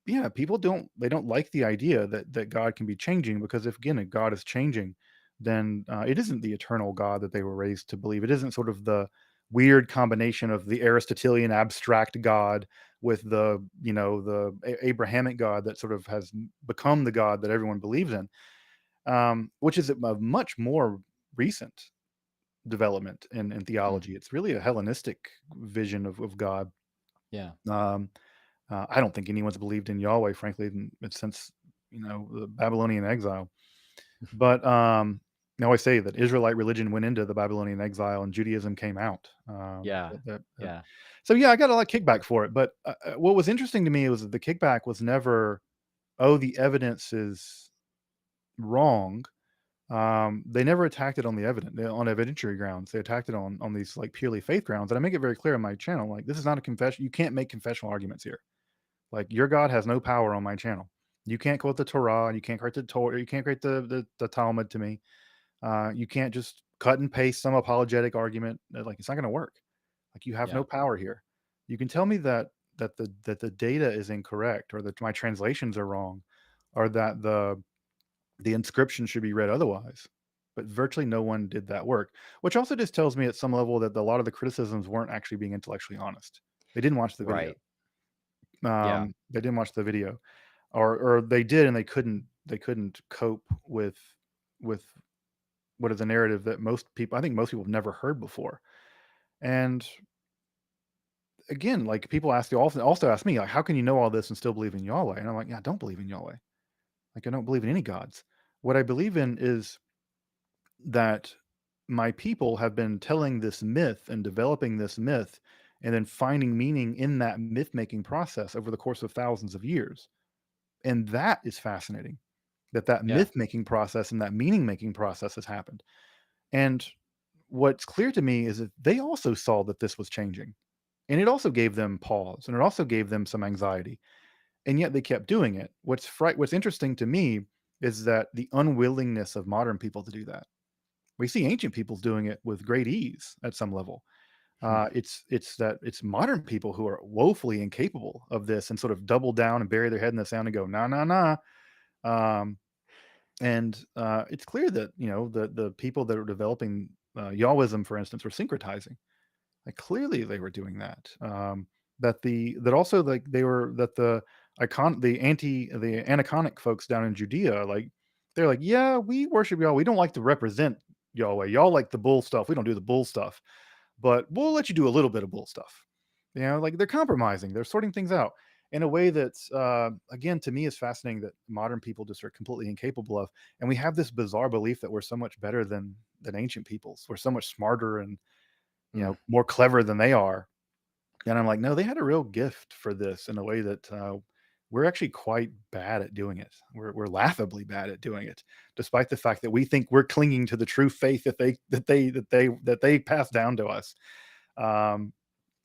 Yeah, people don't like the idea that God can be changing, because if God is changing, then it isn't the eternal God that they were raised to believe. It isn't sort of the weird combination of the Aristotelian abstract God with the Abrahamic God that sort of has become the God that everyone believes in, which is a much more recent development in Mm. theology. It's really a Hellenistic vision of God. Yeah. Um, I don't think anyone's believed in Yahweh, frankly, since the Babylonian exile. But I always say that Israelite religion went into the Babylonian exile and Judaism came out. Yeah. Yeah. So yeah, I got a lot of kickback for it. But what was interesting to me was that the kickback was never, "Oh, the evidence is wrong." They never attacked it on the on evidentiary grounds. They attacked it on these like purely faith grounds. And I make it very clear on my channel, like, this is not a confession. You can't make confessional arguments here. Like, your God has no power on my channel. You can't quote the Torah. You can't create the Torah. You can't create the Talmud to me. You can't just cut and paste some apologetic argument. Like, it's not going to work. Like, you have no Yeah. power here. You can tell me that the data is incorrect, or that my translations are wrong, or that the inscription should be read otherwise. But virtually no one did that work, which also just tells me at some level that a lot of the criticisms weren't actually being intellectually honest. They didn't watch the video. Right. Yeah. They didn't watch the video, or they did and they couldn't cope with what is a narrative that I think most people have never heard before. And again, like, people also ask me, like, how can you know all this and still believe in Yahweh? And I'm like, yeah, I don't believe in Yahweh. Like, I don't believe in any gods. What I believe in is that my people have been telling this myth and developing this myth, and then finding meaning in that myth making process over the course of thousands of years. And that is fascinating, that Yeah. myth making process and that meaning making process has happened. And what's clear to me is that they also saw that this was changing. And it also gave them pause, and it also gave them some anxiety. And yet they kept doing it. What's interesting to me is that the unwillingness of modern people to do that. We see ancient peoples doing it with great ease at some level. It's modern people who are woefully incapable of this, and sort of double down and bury their head in the sand and go, nah, nah, nah. Um, and it's clear that the people that are developing Yahwism, for instance, were syncretizing. Like, clearly they were doing that. That also, like, they were that the aniconic folks down in Judea, like, they're like, yeah, we worship y'all. We don't like to represent Yahweh. Y'all like the bull stuff. We don't do the bull stuff, but we'll let you do a little bit of bull stuff. Like, they're compromising. They're sorting things out in a way that's, again, to me, is fascinating, that modern people just are completely incapable of. And we have this bizarre belief that we're so much better than ancient peoples. We're so much smarter and Mm. more clever than they are. And I'm like, no, they had a real gift for this in a way that we're actually quite bad at doing it. We're laughably bad at doing it, despite the fact that we think we're clinging to the true faith that they passed down to us. Um,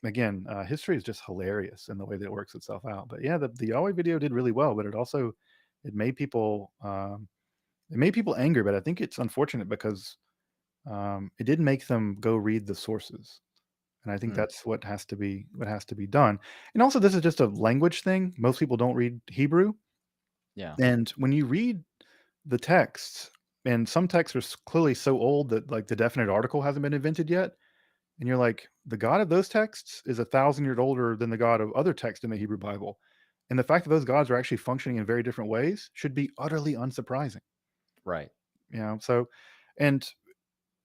Again, history is just hilarious in the way that it works itself out. But yeah, the Yahweh video did really well, but it made people angry. But I think it's unfortunate because it did make them go read the sources. And I think Mm. that's what has to be done. And also, this is just a language thing. Most people don't read Hebrew, Yeah. and when you read the texts, and some texts are clearly so old that like the definite article hasn't been invented yet. And you're like, the God of those texts is 1,000 years older than the God of other texts in the Hebrew Bible. And the fact that those gods are actually functioning in very different ways should be utterly unsurprising. Right. So, and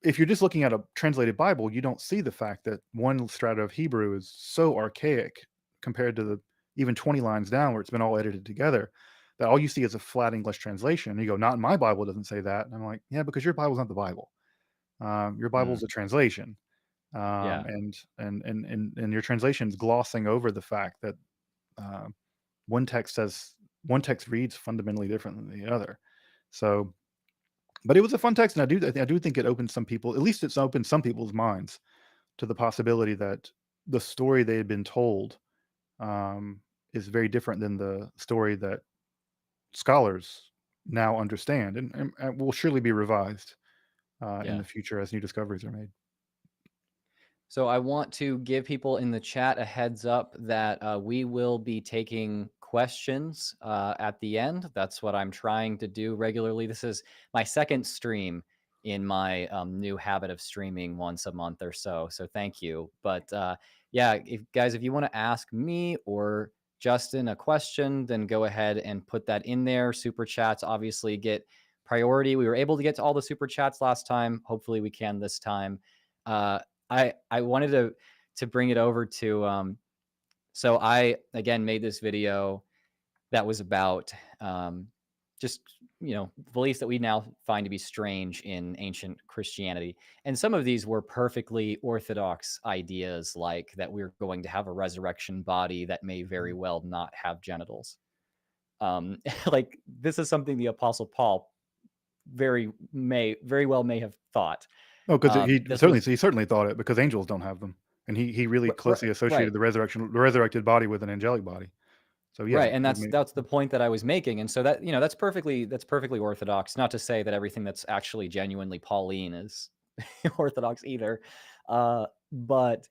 if you're just looking at a translated Bible, you don't see the fact that one strata of Hebrew is so archaic compared to the even 20 lines down where it's been all edited together, that all you see is a flat English translation. And you go, not in my Bible, it doesn't say that. And I'm like, yeah, because your Bible's not the Bible. Your Mm, Bible's a translation. yeah. And your translation's glossing over the fact that uh, one text says one text reads fundamentally different than the other. So, but it was a fun text, and I do think it opened some people, at least it's opened some people's minds to the possibility that the story they had been told um, is very different than the story that scholars now understand, and will surely be revised in the Yeah. future as new discoveries are made. So I want to give people in the chat a heads up that we will be taking questions at the end. That's what I'm trying to do regularly. This is my second stream in my new habit of streaming once a month or so. So thank you. But yeah, if you want to ask me or Justin a question, then go ahead and put that in there. Super chats obviously get priority. We were able to get to all the super chats last time. Hopefully we can this time. Uh, I wanted to bring it over to so I again made this video that was about just beliefs that we now find to be strange in ancient Christianity, and some of these were perfectly orthodox ideas, like that we're going to have a resurrection body that may very Mhm. well not have genitals. Like this is something the Apostle Paul very well may have thought. Oh, because This was he certainly thought it, because angels don't have them, and he really closely right. associated the resurrected body with an angelic body. So yeah, Right, and it that's the point that I was making, and so that that's perfectly orthodox. Not to say that everything that's actually genuinely Pauline is orthodox either, but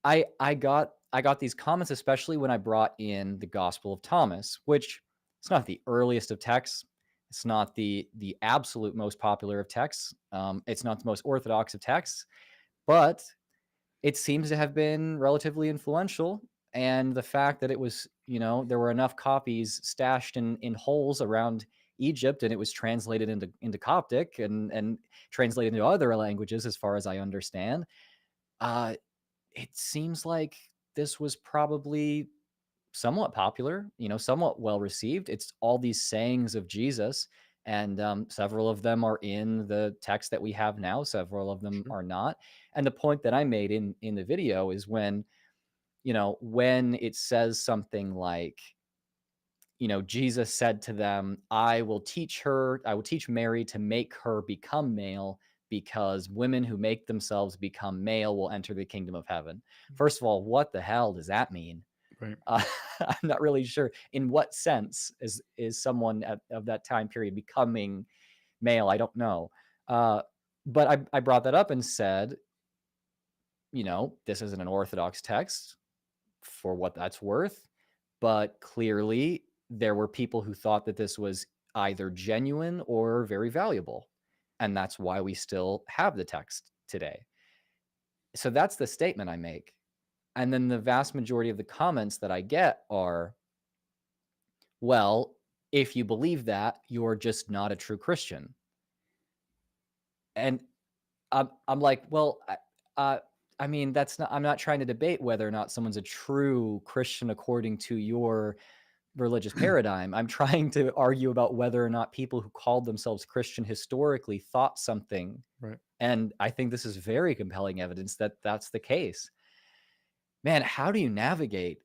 I got these comments, especially when I brought in the Gospel of Thomas, which it's not the earliest of texts, it's not the absolute most popular of texts, it's not the most orthodox of texts, but it seems to have been relatively influential. And the fact that it was, there were enough copies stashed in holes around Egypt, and it was translated into Coptic and translated into other languages, as far as I understand. Uh, it seems like this was probably somewhat popular, somewhat well received. It's all these sayings of Jesus, and several of them are in the text that we have now. Several of them sure. are not. And the point that I made in the video is when it says something like, Jesus said to them, I will teach Mary to make her become male, because women who make themselves become male will enter the kingdom of heaven. First of all, what the hell does that mean? Right. Uh, I'm not really sure in what sense is someone of that time period becoming male. I don't know. Uh, but I brought that up and said, this isn't an orthodox text for what that's worth, but clearly there were people who thought that this was either genuine or very valuable. And that's why we still have the text today. So that's the statement I make. And then the vast majority of the comments that I get are, well, if you believe that, you're just not a true Christian. And I'm like, well, I mean, I'm not trying to debate whether or not someone's a true Christian according to your religious paradigm. I'm trying to argue about whether or not people who called themselves Christian historically thought something. Right. And I think this is very compelling evidence that that's the case. Man, how do you navigate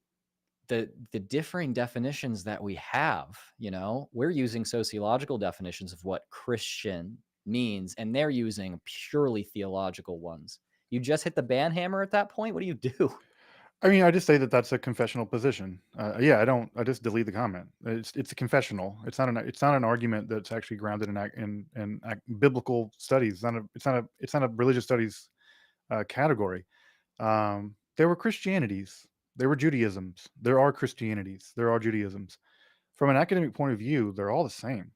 the differing definitions that we have? We're using sociological definitions of what Christian means, and they're using purely theological ones. You just hit the ban hammer at that point. What do you do? I mean, I just say that that's a confessional position. Yeah, I don't. I just delete the comment. It's a confessional. It's not an argument that's actually grounded in biblical studies. It's not a religious studies category. There were Christianities. There were Judaisms. There are Christianities. There are Judaisms. From an academic point of view, they're all the same.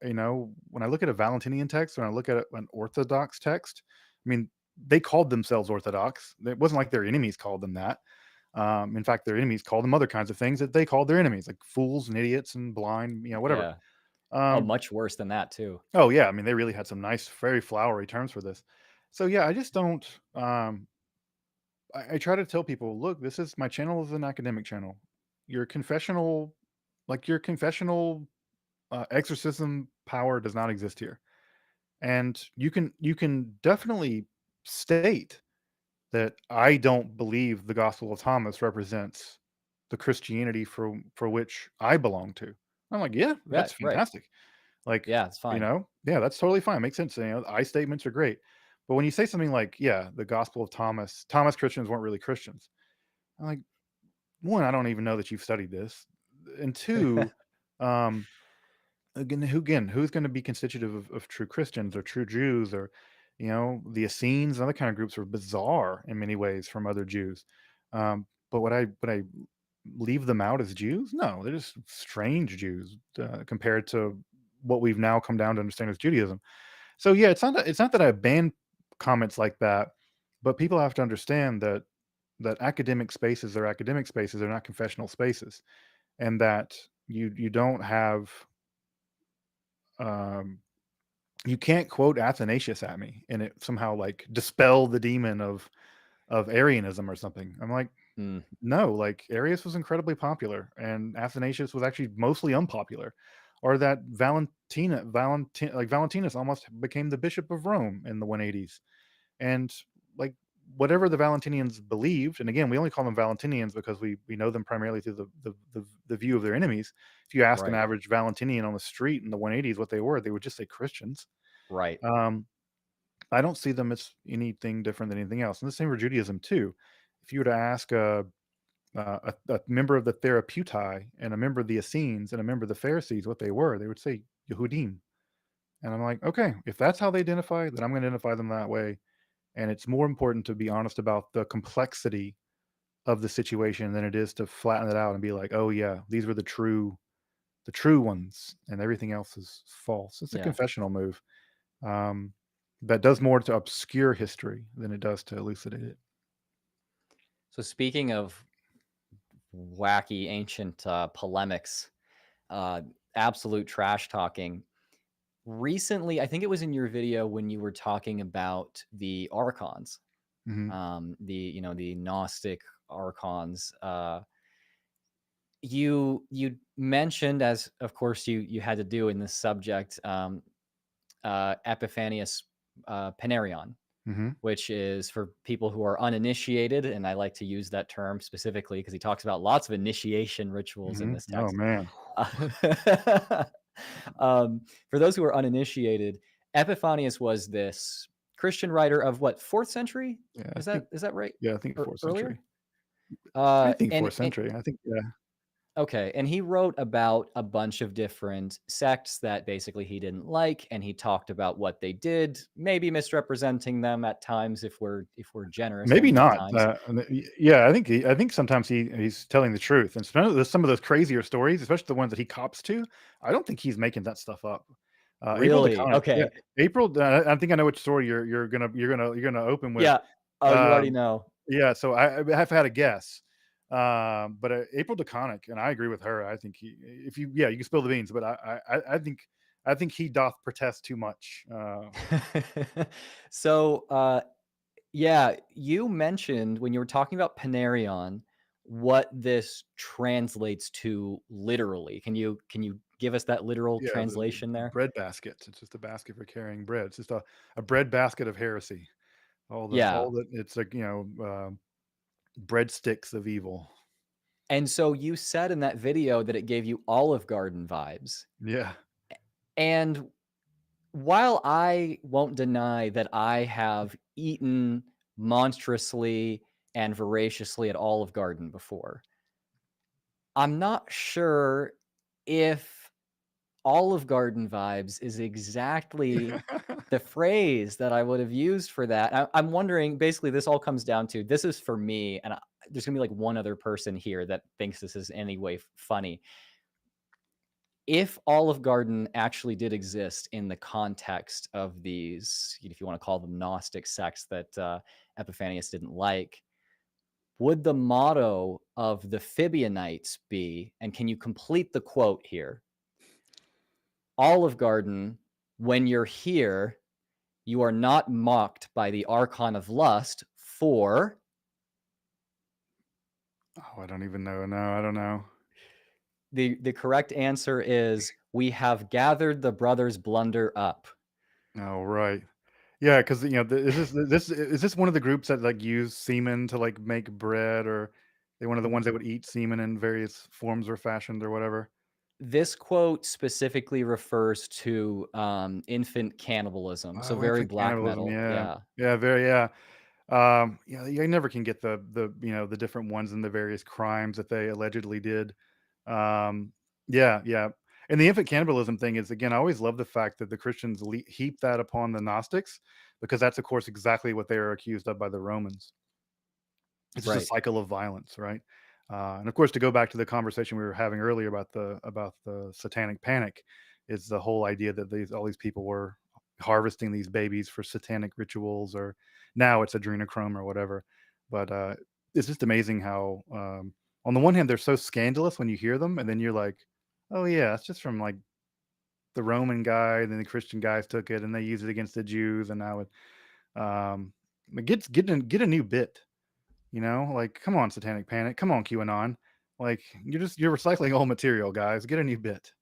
you know, when I look at a Valentinian text, when I look at an Orthodox text, I mean, they called themselves Orthodox. It wasn't like their enemies called them that. In fact, their enemies called them other kinds of things that they called their enemies, like fools and idiots and blind, you know, whatever. Yeah. Oh, Um, much worse than that too. oh yeah, I mean, they really had some nice, very flowery terms for this. So yeah, I just don't. I try to tell people, look, this is my channel is an academic channel. Your confessional, your confessional exorcism power does not exist here, and you can definitely state that I don't believe the Gospel of Thomas represents the Christianity for which I belong to. I'm like, yeah, Yeah, that's right. fantastic. Like, Yeah, it's you fine. know, yeah, that's totally fine. Makes sense. You know, I statements are great. But when you say something like, yeah, the Gospel of Thomas Christians weren't really Christians. I'm like, one, I don't even know that you've studied this. And two, um, again, who's going to be constitutive of true Christians or true Jews or, you know, the Essenes and other kind of groups are bizarre in many ways from other Jews. But would I leave them out as Jews? No, they're just strange Jews compared to what we've now come down to understand as Judaism. So yeah, it's not that I ban comments like that, but people have to understand that academic spaces are academic spaces, they're not confessional spaces, and that you don't have um, you can't quote Athanasius at me and it somehow like dispel the demon of Arianism or something. I'm like, Mm, no, like Arius was incredibly popular and Athanasius was actually mostly unpopular. Or that Valentinus almost became the bishop of Rome in the 180s. And like whatever the Valentinians believed, and again, we only call them Valentinians because we know them primarily through the view of their enemies. If you ask an right. average Valentinian on the street in the 180s what they would just say Christians. Right. Um, I don't see them as anything different than anything else. And the same for Judaism too. If you were to ask a member of the Therapeutai and a member of the Essenes and a member of the Pharisees what they were, they would say Yehudim. And I'm like, okay, if that's how they identify, then I'm going to identify them that way. And it's more important to be honest about the complexity of the situation than it is to flatten it out and be like, oh yeah, these were the true ones, and everything else is false. It's a Yeah. confessional move um, that does more to obscure history than it does to elucidate it. So speaking of wacky ancient polemics, uh, absolute trash talking. Recently, I think it was in your video when you were talking about the archons, Hmm. the Gnostic archons. You mentioned, as of course you had to do in this subject, Epiphanous Panarion, Hmm. which is for people who are uninitiated, and I like to use that term specifically because he talks about lots of initiation rituals in Hmm. this Oh text. man. Uh, for those who are uninitiated, Epiphanius was this Christian writer of what, 4th century? Yeah, Is that right? I think Or fourth earlier? century. I think And fourth century. I think yeah. okay, and he wrote about a bunch of different sects that basically he didn't like, and he talked about what they did, maybe misrepresenting them at times if we're generous, Maybe only at not. times. Yeah, I think sometimes he's telling the truth, and some of those crazier stories, especially the ones that he cops to. I don't think he's making that stuff up. April Really? DeConnick, yeah, Okay. April. I think I know which story you're gonna open with. Yeah. Oh, you already Um, know. yeah, so I have had a guess, but April DeConnick, and I agree with her. I think if you, yeah, you can spill the beans, but I think he doth protest too much. So, yeah, you mentioned when you were talking about Panarion, what this translates to literally. Can you give us that literal Yeah, translation the there? bread basket. It's just a basket for carrying bread. It's just a bread basket of heresy. Yeah. All that it's like, breadsticks of evil. And so you said in that video that it gave you Olive Garden vibes. Yeah. And while I won't deny that I have eaten monstrously and voraciously at Olive Garden before, I'm not sure if Olive Garden vibes is exactly the phrase that I would have used for that. I'm wondering, basically, this all comes down to this is for me, and there's gonna be like one other person here that thinks this is any way funny. if Olive Garden actually did exist in the context of these, if you want to call them Gnostic sects that Epiphanius didn't like, would the motto of the Fibionites be, and can you complete the quote here? Olive Garden, when you're here, you are not mocked by the archon of lust, for Oh, I don't even know. No, I don't know. the correct answer is we have gathered the brothers' blunder up. Oh, right. Yeah, because is this one of the groups that like use semen to like make bread, or they one of the ones that would eat semen in various forms or fashions or whatever? This quote specifically refers to infant cannibalism, so Oh, very infant black cannibalism. metal. Yeah, Yeah, yeah, very yeah. Yeah, you never can get the different ones and the various crimes that they allegedly did. Um, yeah, yeah. And the infant cannibalism thing is again, I always love the fact that the Christians heap that upon the Gnostics because that's of course exactly what they are accused of by the Romans. It's just a right. cycle of violence, right? And of course, to go back to the conversation we were having earlier about the Satanic Panic, is the whole idea that all these people were harvesting these babies for satanic rituals, or now it's adrenochrome or whatever. But it's just amazing how, on the one hand, they're so scandalous when you hear them, and then you're like, oh yeah, it's just from like the Roman guy, and then the Christian guys took it and they used it against the Jews, and now um, it get a new bit. Like, come on, Satanic Panic, come on, QAnon. Like, you're recycling old material, guys. Get a new bit.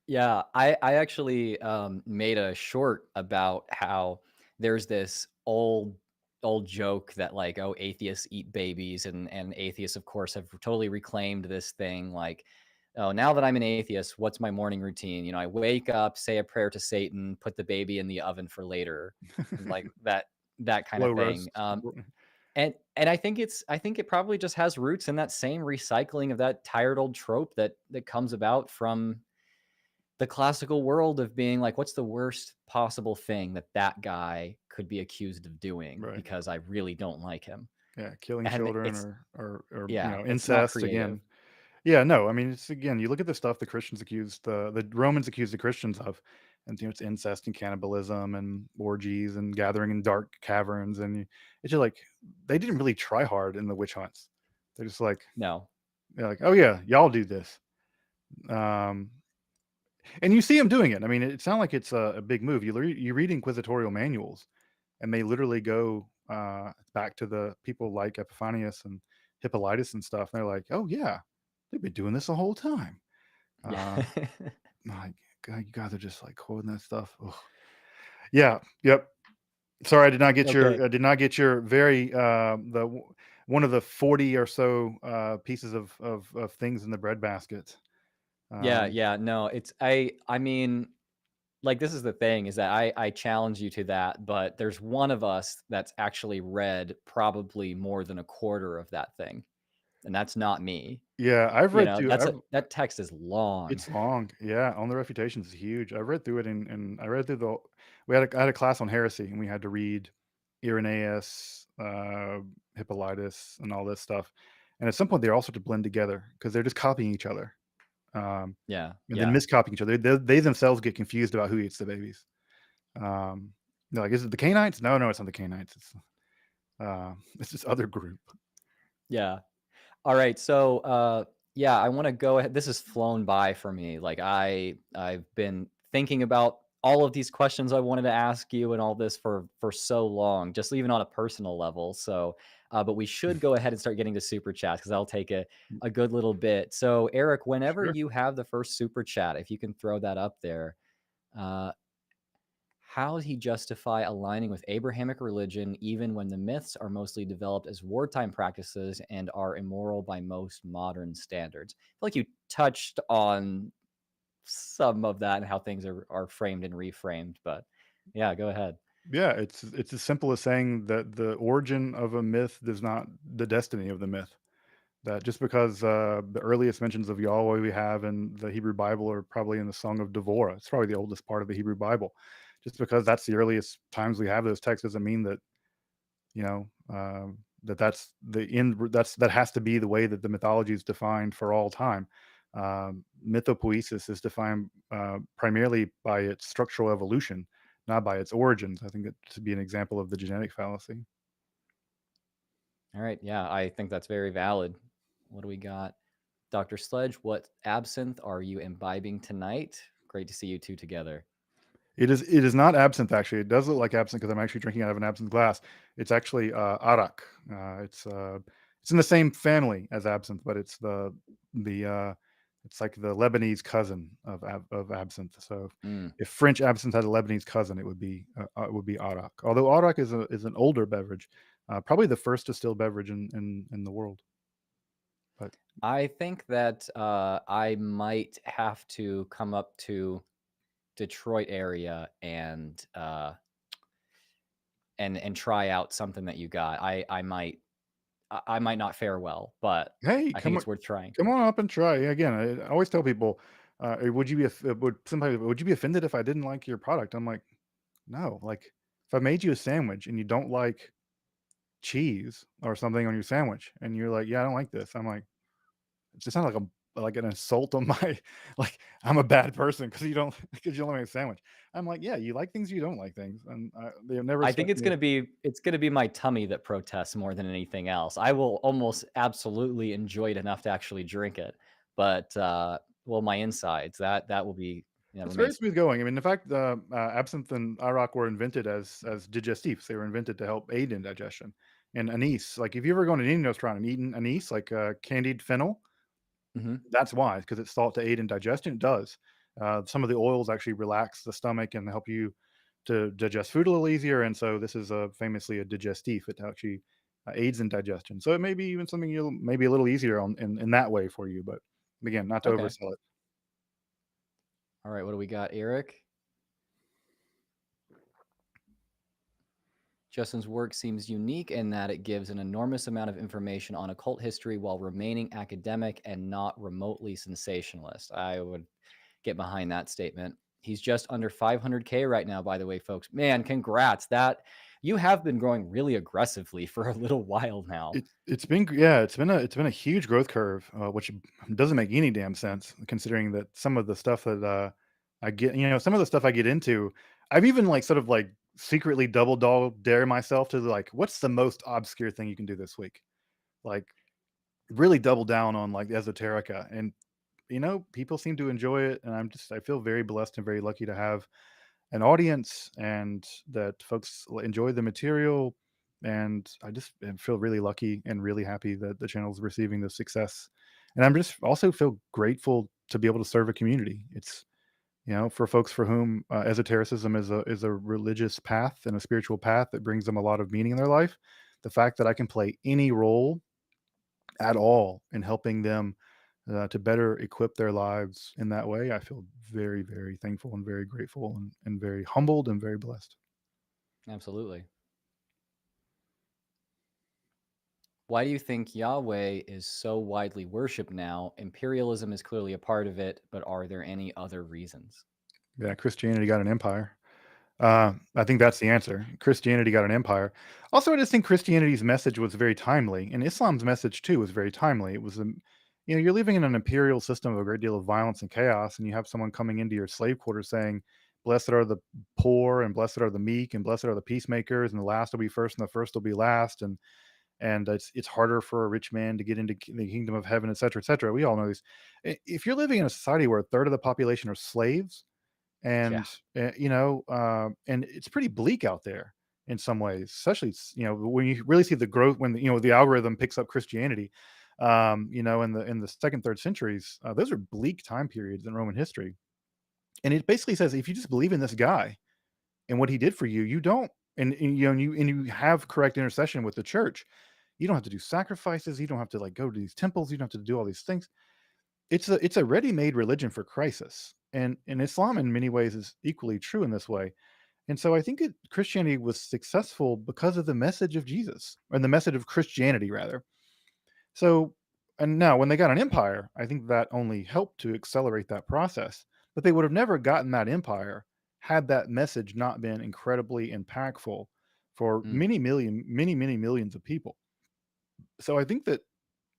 Yeah, I actually made a short about how there's this old joke that like, oh, atheists eat babies, and atheists of course have totally reclaimed this thing like, oh, now that I'm an atheist, what's my morning routine? I wake up, say a prayer to Satan, put the baby in the oven for later, and like that kind Slow of thing. roast. And I think it probably just has roots in that same recycling of that tired old trope that comes about from the classical world of being like, what's the worst possible thing that that guy could be accused of doing Right. because I really don't like him? Yeah, killing And children, it's or it's not incest creative. again. Yeah, no, I mean, it's again, you look at the stuff the Christians accused the Romans accused the Christians of, and it's incest and cannibalism and orgies and gathering in dark caverns, and it's just like they didn't really try hard in the witch hunts. They're just like No. they're like, oh yeah, y'all do this. Um, And you see them doing it. I mean, it's not like it's a big move. You read inquisitorial manuals, and they literally go back to the people like Epiphanius and Hippolytus and stuff. And they're like, "Oh yeah, they've been doing this the whole time." Yeah. Uh, like, God, you guys are just like quoting that stuff. Ugh. Yeah. Yep. Sorry, Okay. I did not get your very one of the 40 or so pieces of things in the bread basket. Yeah, Um, yeah. No, it's I mean, like this is the thing is that I challenge you to that, but there's one of us that's actually read probably more than a quarter of that thing. And that's not me. yeah, I've read through. That text is long. It's long, yeah, On the Refutation is huge. I read through it, and I read through the I had a class on heresy, and we had to read Irenaeus, Hippolytus, and all this stuff, and at some point, they're all start to blend together because 'cause they're just copying each other, Yeah, and then yeah. miscopying each other. They themselves get confused about who eats the babies. Um, they're like, "Is it the Canaanites?" No, no, it's not the Canaanites. It's this other group. Yeah. All right. So, yeah, I want to go ahead. This has flown by for me. Like I've been thinking about all of these questions I wanted to ask you and all this for so long, just even on a personal level. So, but we should go ahead and start getting to super chats because that'll take a good little bit. So, Eric, whenever Sure. you have the first super chat, if you can throw that up there, uh, how did he justify aligning with Abrahamic religion even when the myths are mostly developed as wartime practices and are immoral by most modern standards? I feel like you touched on some of that and how things are framed and reframed, but yeah, go ahead. Yeah, it's as simple as saying that the origin of a myth does not the destiny of the myth. That just because the earliest mentions of Yahweh we have in the Hebrew Bible are probably in the Song of Devorah. It's probably the oldest part of the Hebrew Bible. Just because that's the earliest times we have those texts doesn't mean that you know that's the end. That has to be the way that the mythology is defined for all time. Mythopoesis is defined primarily by its structural evolution, not by its origins. I think that to be an example of the genetic fallacy. All right. Yeah, I think that's very valid. What do we got? Dr. Sledge, what absinthe are you imbibing tonight? Great to see you two together. It is not absinthe, actually. It does look like absinthe because I'm actually drinking out of an absinthe glass. It's actually Arak. It's in the same family as absinthe, but the it's like the Lebanese cousin of absinthe. So Mm. if French absinthe had a Lebanese cousin, it would be Arak. Although Arak is an older beverage, probably the first distilled beverage in the world. But I think that I might have to come up to Detroit area and try out something that you got. I might not fare well, but hey, I think it's worth trying. come on up and try. Again, I always tell people, would you be offended if I didn't like your product? I'm like, no. Like, if I made you a sandwich and you don't like cheese or something on your sandwich, and you're like, yeah, I don't like this. I'm like, it's just not like an insult on my like I'm a bad person because you don't because you don't like a sandwich. I'm like, yeah, you like things, you don't like things, and they've never I think struck me. it's gonna be my tummy that protests more than anything else. I will almost absolutely enjoy it enough to actually drink it, but well, my insides that will be It's very remains. smooth going. I mean, in fact, absinthe and Arak were invented as digestifs. They were invented to help aid in digestion. And anise, like if you ever gone to an Indian restaurant and eaten anise, like candied fennel, Mhm. that's why, because it's thought to aid in digestion. It does. Some of the oils actually relax the stomach and help you to digest food a little easier. And so this is famously a digestif. It actually aids in digestion. So it may be even something you'll maybe a little easier in that way for you. But again, not to Okay. oversell it. All right, what do we got, Eric? Justin's work seems unique in that it gives an enormous amount of information on occult history while remaining academic and not remotely sensationalist. I would get behind that statement. He's just under 500K right now, by the way, folks. Man, congrats. That you have been growing really aggressively for a little while now. It's been a huge growth curve, which doesn't make any damn sense considering that some of the stuff that I get, some of the stuff I get into, I've even like sort of like secretly double dog dare myself to like, what's the most obscure thing you can do this week? Like really double down on like esoterica, and people seem to enjoy it, and I feel very blessed and very lucky to have an audience and that folks enjoy the material. And I just feel really lucky and really happy that the channel is receiving the success. And I'm just also feel grateful to be able to serve a community. It's, for folks for whom esotericism is a religious path and a spiritual path that brings them a lot of meaning in their life. The fact that I can play any role at all in helping them to better equip their lives in that way, I feel very, very thankful and very grateful and very humbled and very blessed. Absolutely. Why do you think Yahweh is so widely worshipped now? Imperialism is clearly a part of it, but are there any other reasons? Yeah, Christianity got an empire. I think that's the answer. Christianity got an empire. Also, I just think Christianity's message was very timely, and Islam's message too was very timely. It was, you're living in an imperial system of a great deal of violence and chaos, and you have someone coming into your slave quarters saying, "Blessed are the poor, and blessed are the meek, and blessed are the peacemakers, and the last will be first, and the first will be last." And it's harder for a rich man to get into the kingdom of heaven, et cetera, et cetera. We all know this. If you're living in a society where a third of the population are slaves, Yeah. and and it's pretty bleak out there in some ways, especially when you really see the growth when the algorithm picks up Christianity, in the second, third centuries. Those are bleak time periods in Roman history, and it basically says if you just believe in this guy and what he did for you, you don't, and you have correct intercession with the church. You don't have to do sacrifices. You don't have to like go to these temples. You don't have to do all these things. It's a ready-made religion for crisis, and Islam in many ways is equally true in this way. And so I think Christianity was successful because of the message of Jesus, or the message of Christianity rather. So, and now when they got an empire, I think that only helped to accelerate that process. But they would have never gotten that empire had that message not been incredibly impactful for Mm. many millions of people. So I think that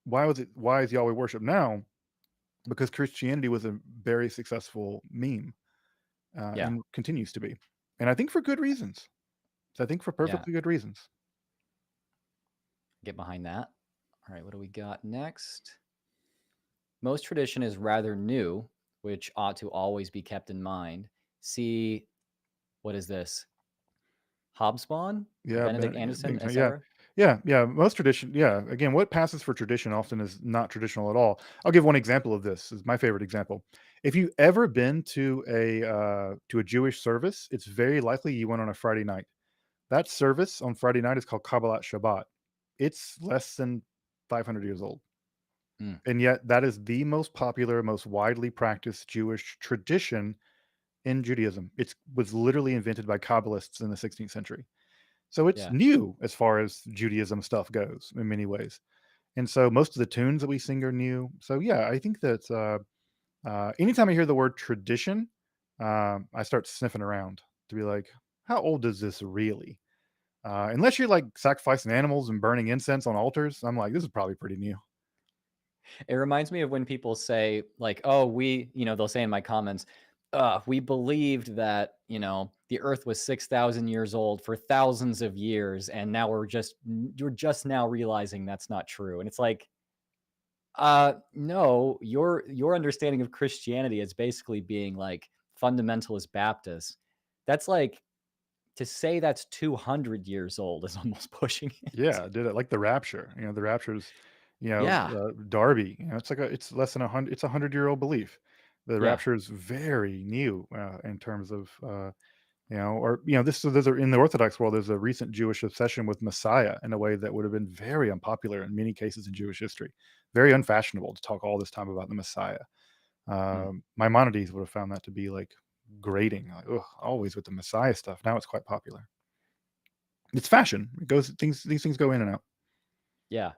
why is Yahweh worship now? because Christianity was a very successful meme, Yeah. and continues to be, and I think for good reasons. I think for Yeah. perfectly good reasons. Get behind that. All right. What do we got next? Most tradition is rather new, which ought to always be kept in mind. See, what is this? Hobsbawm? Yeah, Benedict Anderson, yeah, etc.? yeah. Most tradition, yeah. Again, what passes for tradition often is not traditional at all. I'll give one example of this. Is my favorite example. If you ever been to a Jewish service, it's very likely you went on a Friday night. That service on Friday night is called Kabbalat Shabbat. It's less than 500 years old, Mm, and yet that is the most popular, most widely practiced Jewish tradition in Judaism. It was literally invented by Kabbalists in the 16th century. So it's yeah. new as far as Judaism stuff goes in many ways. And so most of the tunes that we sing are new. So yeah, I think that anytime I hear the word tradition, I start sniffing around to be like, how old is this really? Unless you're like sacrificing animals and burning incense on altars, I'm like, this is probably pretty new. It reminds me of when people say, like, oh, they'll say in my comments, we believed that, the earth was 6,000 years old for thousands of years. And now you're just now realizing that's not true. And it's like, no, your understanding of Christianity is basically being like fundamentalist Baptist. That's like to say that's 200 years old is almost pushing it. Yeah, did it like the rapture. The rapture's, Yeah. Darby. It's less than 100. It's 100-year-old belief. The Yeah. rapture is very new in terms of or this so there's in the Orthodox world. There's a recent Jewish obsession with Messiah in a way that would have been very unpopular in many cases in Jewish history. Very unfashionable to talk all this time about the Messiah. Mm, Maimonides would have found that to be like grating. Like, ugh, always with the Messiah stuff. Now it's quite popular. It's fashion. It goes things. These things go in and out. yeah.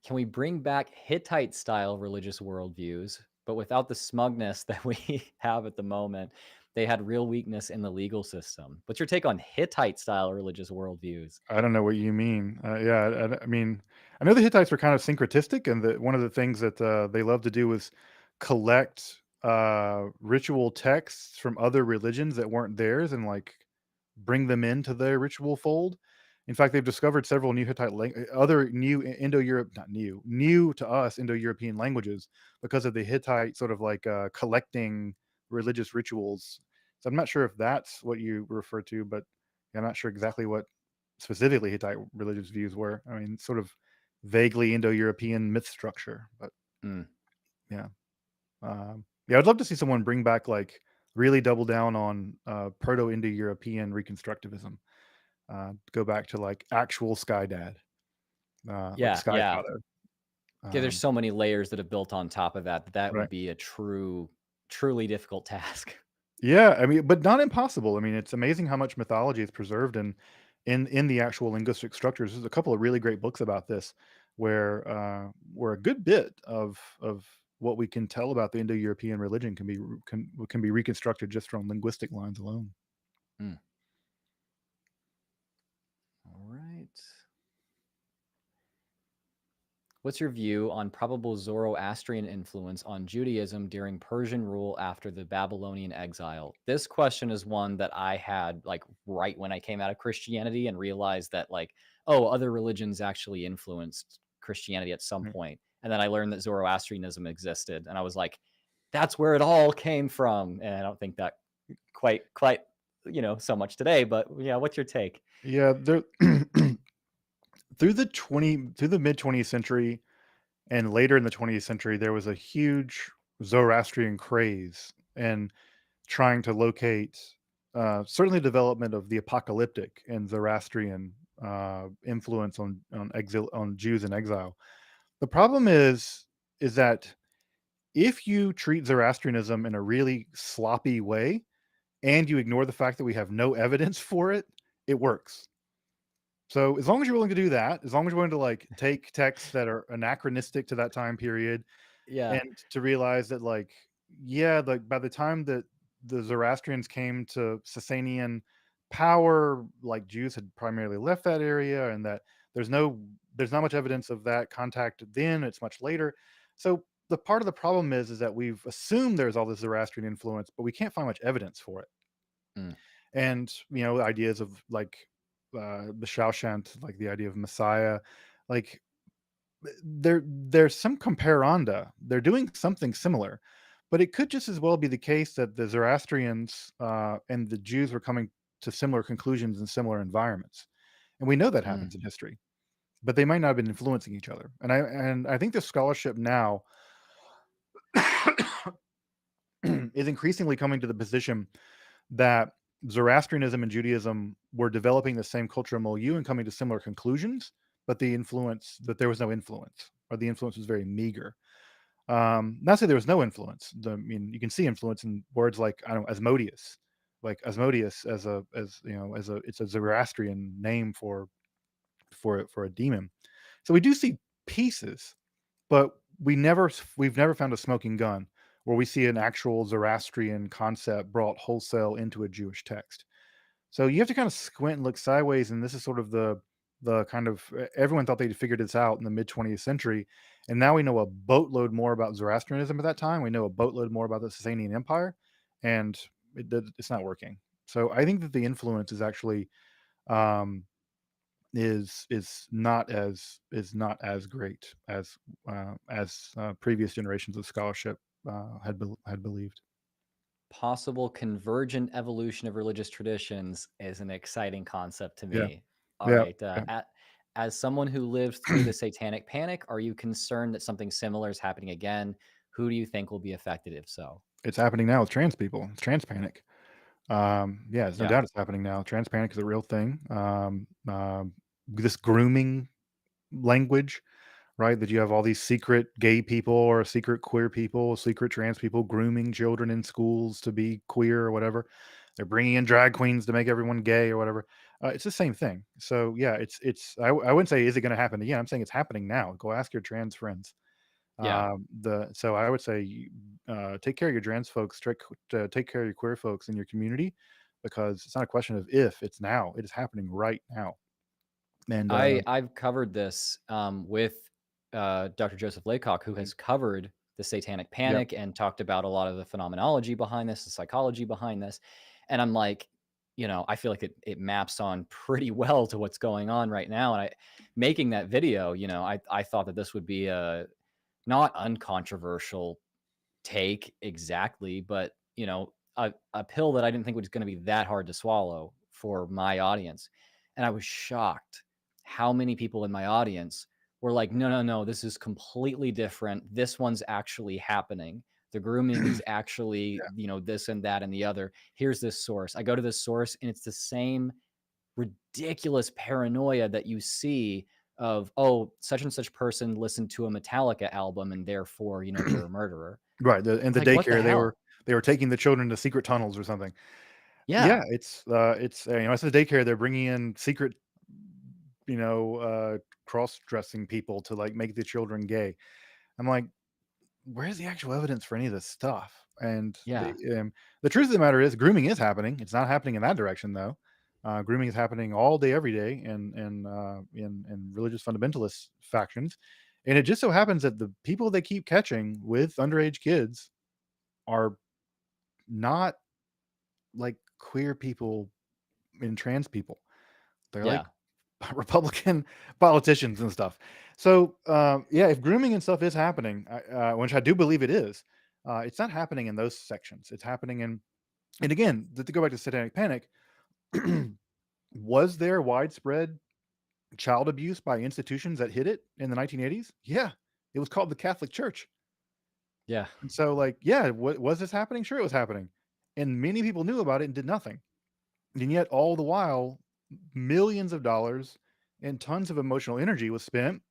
Can we bring back Hittite style religious worldviews, but without the smugness that we have at the moment? They had real weakness in the legal system. What's your take on Hittite style religious worldviews? I don't know what you mean. Yeah, I mean, I know the Hittites were kind of syncretistic, and that one of the things that they loved to do was collect ritual texts from other religions that weren't theirs, and like bring them into their ritual fold. In fact, they've discovered several new other new Indo-Europe, not new, new to us Indo-European languages because of the Hittite sort of like collecting religious rituals. So I'm not sure if that's what you refer to, but I'm not sure exactly what specifically Hittite religious views were. I mean, sort of vaguely Indo-European myth structure, but Mm, yeah, yeah. I'd love to see someone bring back like really double down on Proto-Indo-European reconstructivism. Go back to like actual Sky Dad, like yeah, Sky yeah. Father. Yeah, there's Um, so many layers that have built on top of that. That would right. be a truly difficult task. Yeah, I mean, but not impossible. I mean, it's amazing how much mythology is preserved in the actual linguistic structures. There's a couple of really great books about this, where a good bit of what we can tell about the Indo-European religion can be reconstructed just from linguistic lines alone. Mm, all right. What's your view on probable Zoroastrian influence on Judaism during Persian rule after the Babylonian exile? This question is one that I had like right when I came out of Christianity and realized that like, oh, other religions actually influenced Christianity at some Right. point. And then I learned that Zoroastrianism existed and I was like, that's where it all came from. And I don't think that quite so much today, but yeah, what's your take? Yeah, there through the mid 20th century and later in the 20th century, there was a huge Zoroastrian craze and trying to locate certainly development of the apocalyptic and Zoroastrian influence on Jews in exile. The problem is that if you treat Zoroastrianism in a really sloppy way and you ignore the fact that we have no evidence for it, it works. So as long as you're willing to do that, as long as you're willing to like take texts that are anachronistic to that time period, Yeah. and to realize that like yeah, like by the time that the Zoroastrians came to Sasanian power, like Jews had primarily left that area, and that there's no there's not much evidence of that contact then. It's much later. So the part of the problem is that we've assumed there's all this Zoroastrian influence, but we can't find much evidence for it. Mm, And ideas of like the Shawshant, like the idea of Messiah, like there's some comparanda. They're doing something similar, but it could just as well be the case that the Zoroastrians and the Jews were coming to similar conclusions in similar environments, and we know that mm. happens in history. But they might not have been influencing each other, and I think the scholarship now is increasingly coming to the position that Zoroastrianism and Judaism were developing the same cultural milieu and coming to similar conclusions, but there was no influence, or the influence was very meager. Not to say there was no influence. I mean, you can see influence in words like, I don't know, Asmodeus, like Asmodeus as a it's a Zoroastrian name for a demon. So we do see pieces, but we've never found a smoking gun where we see an actual Zoroastrian concept brought wholesale into a Jewish text. So you have to kind of squint and look sideways, and this is sort of the kind of everyone thought they'd figured this out in the mid 20th century, and now we know a boatload more about Zoroastrianism at that time. We know a boatload more about the Sasanian Empire, and it's not working. So I think that the influence is actually um, is not as great as previous generations of scholarship had believed. Possible convergent evolution of religious traditions is an exciting concept to Yeah, me. All yeah, right. yeah. As someone who lived through the Satanic Panic, are you concerned that something similar is happening again? Who do you think will be affected if so? It's happening now with trans people. It's trans panic. Yeah, there's no Yeah. doubt it's happening now. Trans panic is a real thing. This grooming language, right? That you have all these secret gay people or secret queer people, secret trans people grooming children in schools to be queer or whatever. They're bringing in drag queens to make everyone gay or whatever. It's the same thing. So yeah, I wouldn't say is it going to happen again. I'm saying it's happening now. Go ask your trans friends. Yeah. The so I would say take care of your trans folks, take care of your queer folks in your community, because it's not a question of if, it's now. It is happening right now. And I've covered this with Dr. Joseph Laycock, who mhm, has covered the Satanic yep, Panic and talked about a lot of the phenomenology behind this, the psychology behind this. And I'm like, I feel like it maps on pretty well to what's going on right now. And making that video, I thought that this would be a not uncontroversial take exactly, but a pill that I didn't think was going to be that hard to swallow for my audience. And I was shocked how many people in my audience were like, no, no, no, this is completely different. This one's actually happening. The grooming is actually, yeah, this and that and the other. Here's this source. I go to this source and it's the same ridiculous paranoia that you see of, oh, such and such person listened to a Metallica album and therefore, they're a murderer. right. And It's the like, what the daycare, hell? they were taking the children to secret tunnels or something. Yeah, Yeah. it's the daycare. They're bringing in secret, cross dressing people to like make the children gay. I'm like, where's the actual evidence for any of this stuff? And Yeah. the truth of the matter is, grooming is happening. It's not happening in that direction, though. Grooming is happening all day, every day, in religious fundamentalist factions. And it just so happens that the people they keep catching with underage kids are not like queer people and trans people. They're like Yeah. Republican politicians and stuff. So, yeah, if grooming and stuff is happening, which I do believe it is, it's not happening in those sections. It's happening in, and again, to go back to Satanic Panic, was there widespread child abuse by institutions that hid it in the 1980s? Yeah, it was called the Catholic Church. Yeah. And so, like, yeah, was this happening? Sure, it was happening, and many people knew about it and did nothing. And yet, all the while, millions of dollars and tons of emotional energy was spent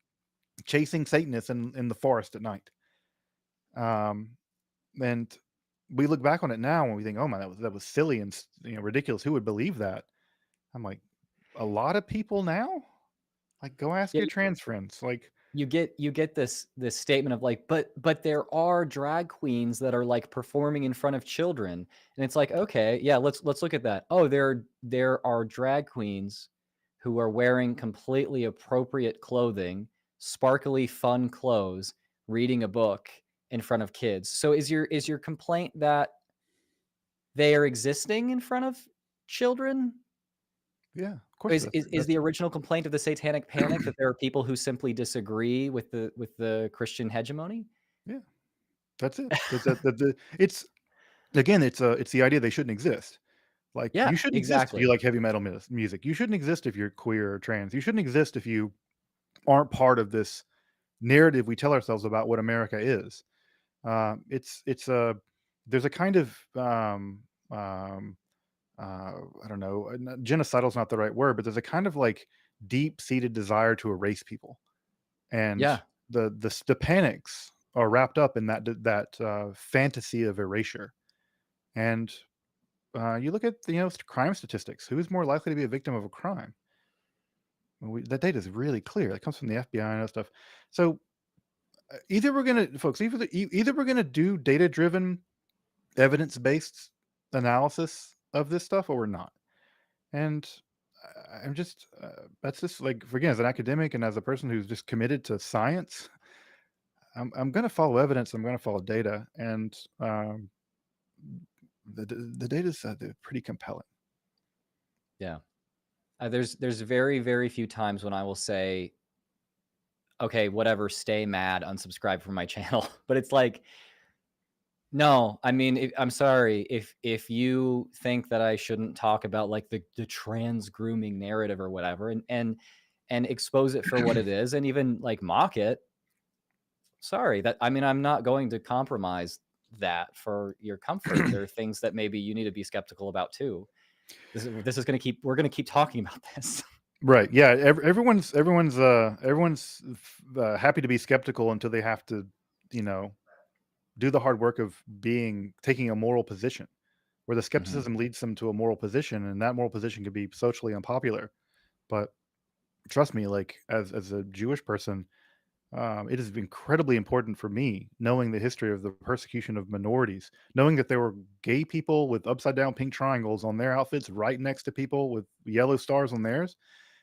chasing Satanists in the forest at night. Um, and we look back on it now and we think, "Oh my, that was silly and ridiculous. Who would believe that?" I'm like, a lot of people now. Like, go ask Yeah. your trans friends. Like, You get this statement of like, but there are drag queens that are like performing in front of children. And it's like, okay, yeah, let's look at that. Oh, there are drag queens who are wearing completely appropriate clothing, sparkly fun clothes, reading a book in front of kids. So is your complaint that they are existing in front of children? Yeah, of course. Is the original complaint of the Satanic Panic that there are people who simply disagree with the Christian hegemony? Yeah, that's it. It's again, it's the idea they shouldn't exist. Like, Yeah, you shouldn't exist if you exactly. like heavy metal music. You shouldn't exist if you're queer or trans. You shouldn't exist if you aren't part of this narrative we tell ourselves about what America is. It's a there's a kind of um, I don't know, genocidal is not the right word, but there's a kind of like deep seated desire to erase people, and Yeah, the panics are wrapped up in that fantasy of erasure. And you look at crime statistics. Who's more likely to be a victim of a crime? Well, that data is really clear. It comes from the FBI and that stuff. So either we're gonna, folks, either we're gonna do data driven, evidence based analysis of this stuff, or we're not. And I'm just that's just like, again, as an academic and as a person who's just committed to science, I'm gonna follow evidence. I'm gonna follow data, and the data's they're pretty compelling. yeah. There's very, very few times when I will say, "Okay, whatever, stay mad, unsubscribe from my channel." But it's like, no, I mean, I'm sorry if you think that I shouldn't talk about like the trans grooming narrative or whatever, and expose it for what it is, and even like mock it. Sorry, that I mean, I'm not going to compromise that for your comfort. There are things that maybe you need to be skeptical about too. This is going to keep. We're going to keep talking about this. Right. Yeah. Everyone's happy to be skeptical until they have to, you know, do the hard work of taking a moral position, where the Mhm. skepticism leads them to a moral position, and that moral position could be socially unpopular. But trust me, like as a Jewish person, it is incredibly important for me knowing the history of the persecution of minorities, knowing that there were gay people with upside down pink triangles on their outfits right next to people with yellow stars on theirs,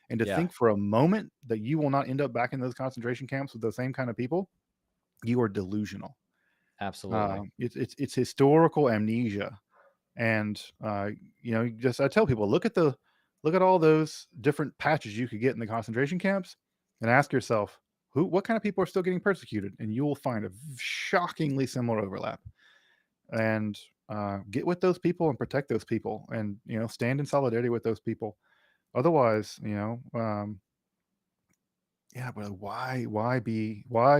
and to Yeah, think for a moment that you will not end up back in those concentration camps with those same kind of people, you are delusional. absolutely. It's historical amnesia, and just I tell people, look at all those different patches you could get in the concentration camps, and ask yourself what kind of people are still getting persecuted, and you will find a shockingly similar overlap. And get with those people and protect those people, and stand in solidarity with those people. Otherwise, yeah, but why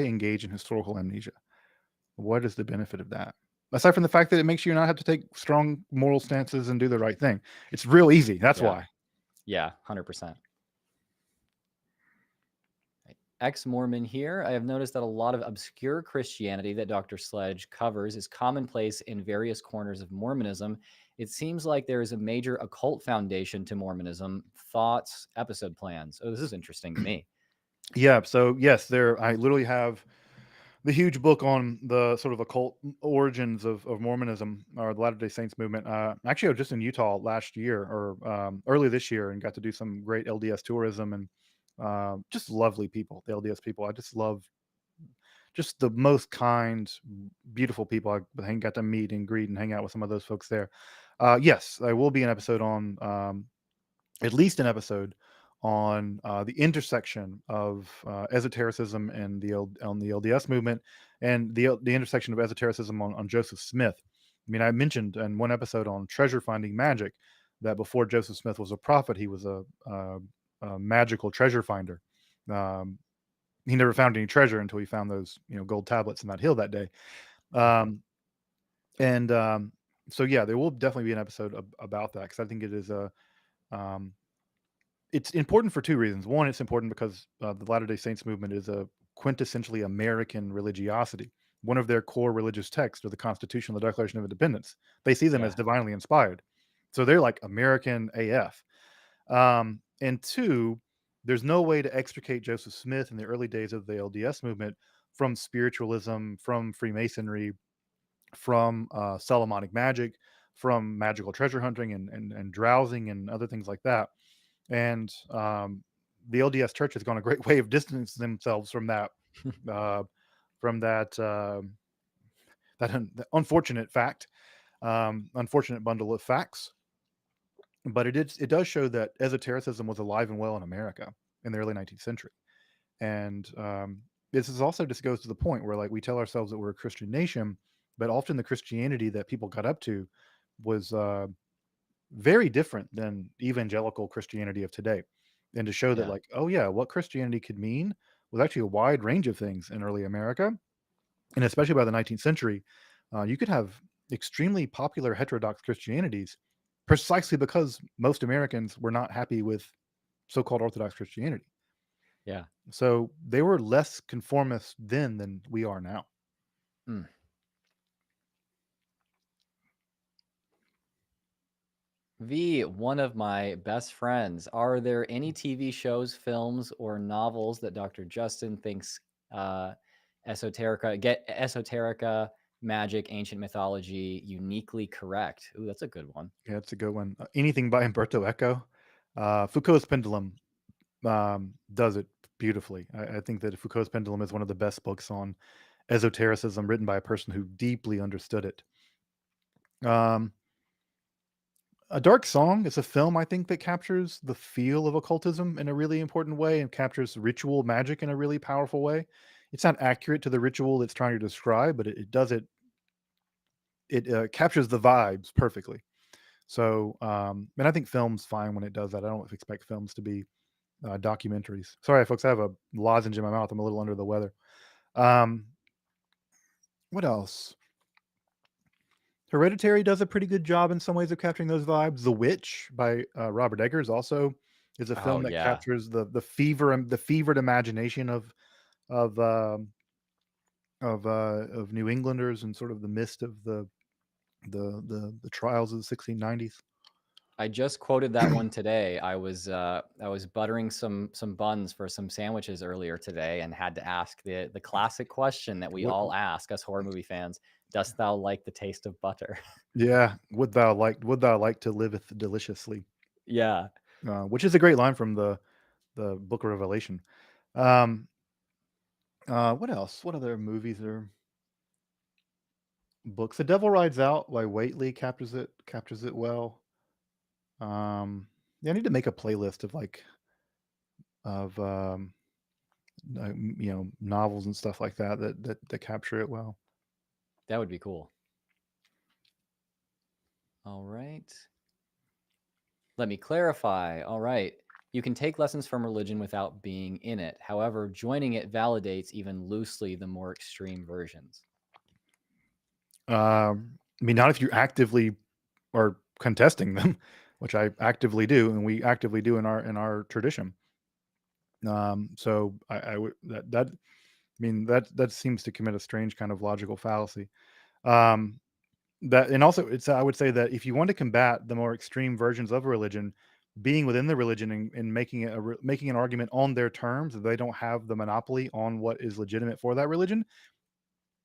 engage in historical amnesia? What is the benefit of that? Aside from the fact that it makes you not have to take strong moral stances and do the right thing. It's real easy. That's Yeah, why. yeah, 100%. Ex-Mormon here. I have noticed that a lot of obscure Christianity that Dr. Sledge covers is commonplace in various corners of Mormonism. It seems like there is a major occult foundation to Mormonism. Thoughts, episode plans. Oh, this is interesting to me. Yeah. So yes, I literally have the huge book on the sort of occult origins of Mormonism, or the Latter Day Saints movement. Actually, I was just in Utah last year, or early this year, and got to do some great LDS tourism, and just lovely people. The LDS people, I just love, just the most kind, beautiful people. I got to meet and greet and hang out with some of those folks there. Yes, there will be an episode on, at least an episode on the intersection of esotericism and on the LDS movement, and the intersection of esotericism on Joseph Smith. I mean, I mentioned in one episode on treasure finding magic that before Joseph Smith was a prophet, he was a magical treasure finder. Um, he never found any treasure until he found those gold tablets in that hill that day. Um, and So yeah, there will definitely be an episode about that, because I think it is a um, it's important for two reasons. One, it's important because the Latter Day Saints movement is a quintessentially American religiosity. One of their core religious texts are the Constitution, the Declaration of Independence. They see them as Yeah. divinely inspired, so they're like American AF. And two, there's no way to extricate Joseph Smith in the early days of the LDS movement from spiritualism, from Freemasonry, from Solomonic magic, from magical treasure hunting and drowsing and other things like that. And the LDS Church has gone a great way of distancing themselves uh, from that that unfortunate fact, unfortunate bundle of facts. But it does show that esotericism was alive and well in America in the early 19th century. And this is also just goes to the point where, like, we tell ourselves that we're a Christian nation, but often the Christianity that people got up to was very different than evangelical Christianity of today. And to show that, Yeah. like, oh yeah, what Christianity could mean was actually a wide range of things in early America, and especially by the 19th century, you could have extremely popular heterodox Christianities precisely because most Americans were not happy with so-called Orthodox Christianity. Yeah. So they were less conformist then than we are now. Mm. V, one of my best friends. Are there any TV shows, films, or novels that Dr. Justin thinks uh, esoterica, magic, ancient mythology uniquely correct? Ooh, that's a good one. Yeah, it's a good one. Anything by Umberto Eco, Foucault's Pendulum does it beautifully. I think that Foucault's Pendulum is one of the best books on esotericism written by a person who deeply understood it. Um, A Dark Song is a film, I think, that captures the feel of occultism in a really important way and captures ritual magic in a really powerful way. It's not accurate to the ritual it's trying to describe, but it does it. It captures the vibes perfectly. So, and I think film's fine when it does that. I don't expect films to be documentaries. Sorry, folks, I have a lozenge in my mouth. I'm a little under the weather. Um, what else? Hereditary does a pretty good job in some ways of capturing those vibes. The Witch by Robert Eggers also is a Oh film that yeah, captures the fever and the fevered imagination of um, of New Englanders and sort of the mist of the trials of the 1690s. I just quoted that one today. I was buttering some buns for some sandwiches earlier today, and had to ask the classic question that we What, all ask us horror movie fans: Dost thou like the taste of butter? yeah, would thou like to liveth deliciously? Yeah. Which is a great line from the Book of Revelation. Um, what else? What other movies or books? The Devil Rides Out by Whately captures it well. Yeah, I need to make a playlist of like of novels and stuff like that that capture it well. That would be cool. All right. Let me clarify. All right. You can take lessons from religion without being in it. However, joining it validates even loosely the more extreme versions. I mean, not if you actively are contesting them, which I actively do, and we actively do in our tradition. So I would that I mean that seems to commit a strange kind of logical fallacy. Um, that and also it's I would say that if you want to combat the more extreme versions of religion, being within the religion and making it making an argument on their terms, that they don't have the monopoly on what is legitimate for that religion,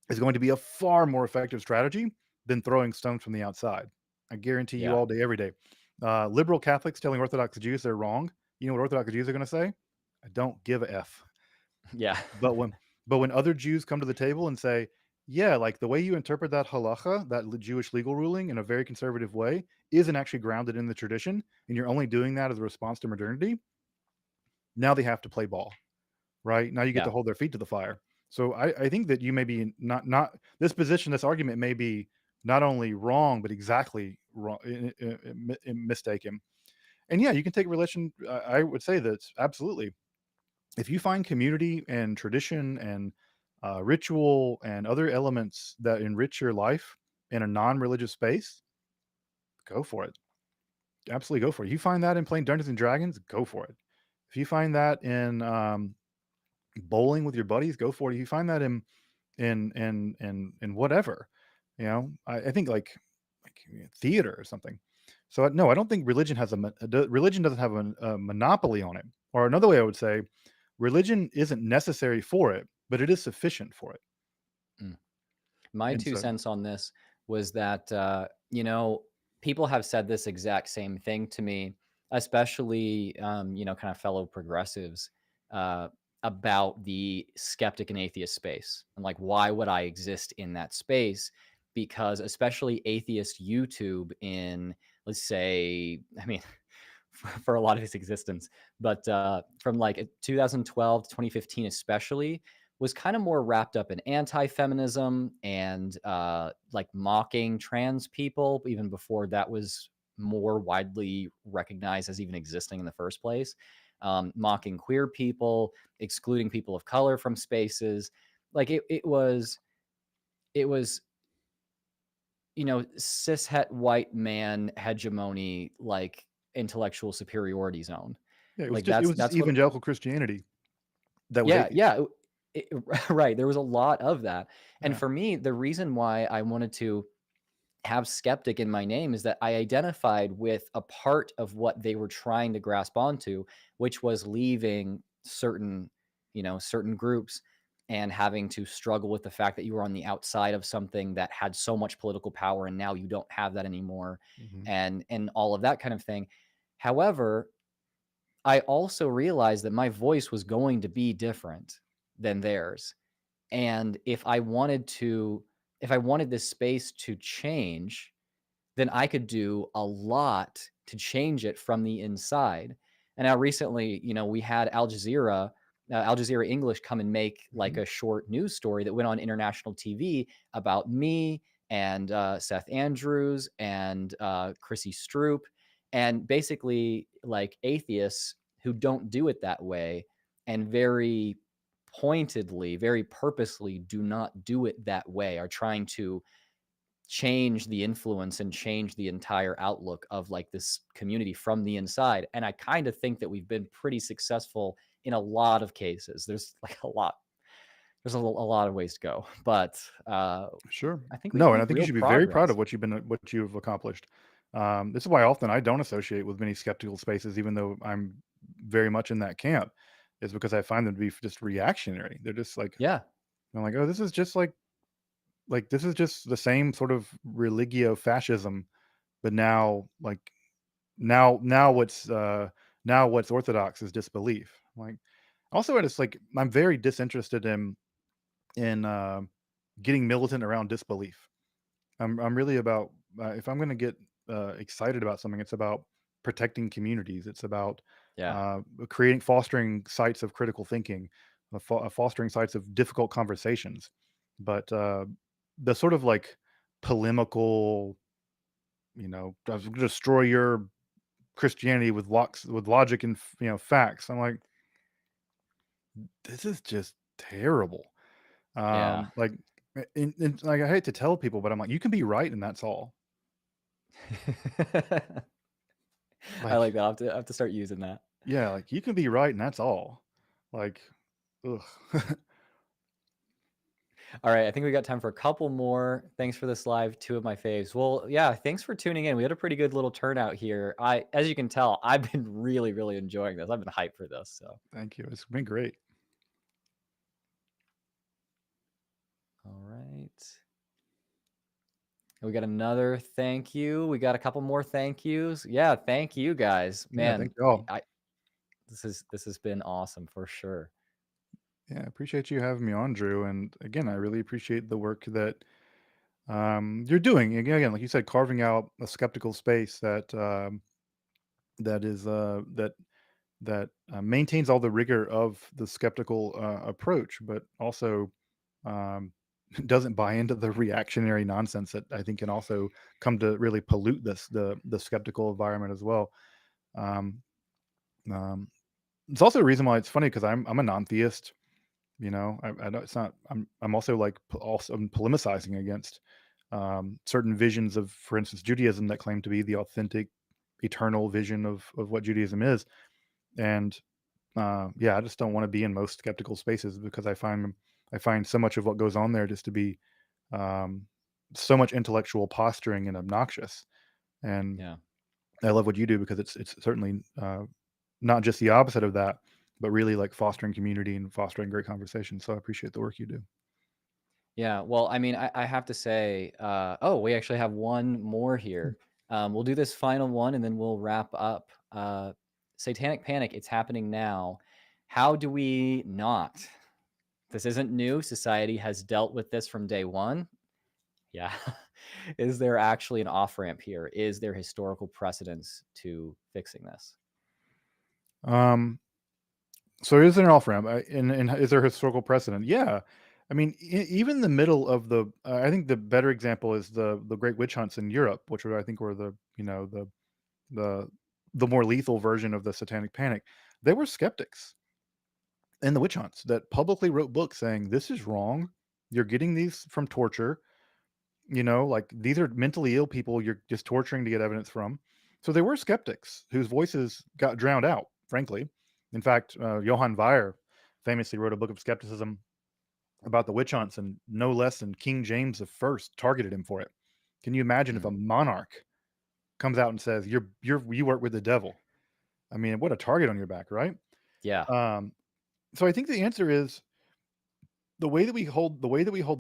is going to be a far more effective strategy than throwing stones from the outside. I guarantee you Yeah. all day, every day. Liberal Catholics telling Orthodox Jews they're wrong. You know what Orthodox Jews are going to say? I don't give a f. Yeah. But when other Jews come to the table and say, "Yeah, like the way you interpret that halacha, that Jewish legal ruling in a very conservative way, isn't actually grounded in the tradition, and you're only doing that as a response to modernity," now they have to play ball, right? Now you get to Yeah. hold their feet to the fire. So I think that you may be not this position, this argument may be not only wrong, but exactly wrong, mistaken. And yeah, you can take religion. I would say that absolutely if you find community and tradition and ritual and other elements that enrich your life in a non-religious space, go for it. Absolutely go for it. You find that in playing Dungeons and Dragons, go for it. If you find that in bowling with your buddies, go for it. If you find that in whatever, I think like theater or something. So no, I don't think religion has religion doesn't have a monopoly on it. Or another way I would say, religion isn't necessary for it, but it is sufficient for it. Mm. My And two so, cents on this was that, people have said this exact same thing to me, especially, kind of fellow progressives. Uh, about the skeptic and atheist space, and like, why would I exist in that space? Because especially atheist YouTube in, let's say, I mean, for a lot of its existence, but from like 2012 to 2015 especially, was kind of more wrapped up in anti-feminism and like mocking trans people even before that was more widely recognized as even existing in the first place. Mocking queer people, excluding people of color from spaces. Like it was cishet white man hegemony, like intellectual superiority zone. Yeah, Like it that's was just that's what. evangelical Christianity that was Yeah, atheist. yeah. Right. There was a lot of that. And Yeah. for me, the reason why I wanted to have skeptic in my name is that I identified with a part of what they were trying to grasp onto, which was leaving certain groups and having to struggle with the fact that you were on the outside of something that had so much political power and now you don't have that anymore, Mhm. and all of that kind of thing. However, I also realized that my voice was going to be different than theirs. And if I wanted this space to change, then I could do a lot to change it from the inside. And now recently, we had Al Jazeera English come and make like Mhm. a short news story that went on international TV about me and Seth Andrews and Chrissy Stroop, and basically like atheists who don't do it that way and very pointedly, very purposely do not do it that way, are trying to change the influence and change the entire outlook of like this community from the inside. And I kind of think that we've been pretty successful in a lot of cases. There's a lot of ways to go, but Sure. I think we've No, and I made think you real should be very proud of progress. what you've accomplished. This is why often I don't associate with many skeptical spaces, even though I'm very much in that camp, is because I find them to be just reactionary. They're just like, Yeah, I'm like, oh, this is just like this is just the same sort of religio fascism, but now what's orthodox is disbelief. Like also, I just like I'm very disinterested in getting militant around disbelief. I'm really about if I'm going to get excited about something, it's about protecting communities. It's about yeah, fostering sites of critical thinking, fostering sites of difficult conversations. But the sort of like polemical, destroy your Christianity with logic and facts. I'm like, this is just terrible. yeah. Like, like I hate to tell people, but I'm like, you can be right, and that's all. I Like, like that. I have to start using that. yeah, like you can be right, and that's all. Like, ugh. All right, I think we got time for a couple more. Thanks for this live, two of my faves. Well, yeah, thanks for tuning in. We had a pretty good little turnout here. As you can tell, I've been really, really enjoying this. I've been hyped for this. So, Thank you. It's been great. all right. We got another thank you. We got a couple more thank yous. Yeah, thank you guys. Yeah, Man, thank you all. I this has been awesome for sure. Yeah, I appreciate you having me on, Drew. And again, I really appreciate the work that you're doing. Again, like you said, carving out a skeptical space that is that maintains all the rigor of the skeptical approach, but also um, doesn't buy into the reactionary nonsense that I think can also come to really pollute the skeptical environment as well. Um, um, it's also a reason why it's funny because I'm a non-theist. I know it's not. I'm also like I'm polemicizing against certain visions of, for instance, Judaism that claim to be the authentic, eternal vision of what Judaism is. And yeah, I just don't want to be in most skeptical spaces because I find so much of what goes on there just to be um, so much intellectual posturing and obnoxious. And Yeah. I love what you do because it's certainly not just the opposite of that, but really like fostering community and fostering great conversation. So I appreciate the work you do. Yeah. Well, I mean, I have to say, oh, we actually have one more Hmm. here. We'll do this final one and then we'll wrap up. Satanic Panic, it's happening now. How do we not? This isn't new. Society has dealt with this from day one. Yeah. Is there actually an off ramp here? Is there historical precedence to fixing this? Um, so is there an off ramp? And is there historical precedent? Yeah. I mean, even the middle of the, I think the better example is the Great Witch Hunts in Europe, which I think were the, the the more lethal version of the Satanic Panic. They were skeptics in the witch hunts that publicly wrote books saying this is wrong. You're getting these from torture. Like these are mentally ill people you're just torturing to get evidence from. So they were skeptics whose voices got drowned out, frankly. In fact, Johann Weyer famously wrote a book of skepticism about the witch hunts, and no less than King James the First targeted him for it. Can you imagine if Mm. a monarch comes out and says you work with the devil? I mean, what a target on your back, right? Yeah. Um, so I think the answer is the way that we hold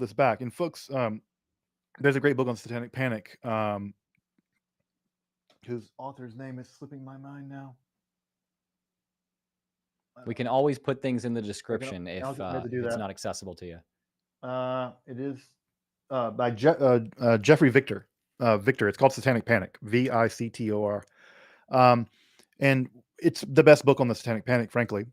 this back. And folks, there's a great book on Satanic Panic. Whose author's name is slipping my mind now. We can always put things in the I can, description I'll get to if do it's that. not accessible to you. It is by Jeffrey Victor. Victor. It's called Satanic Panic. Victor. Um, and it's the best book on the Satanic Panic, frankly.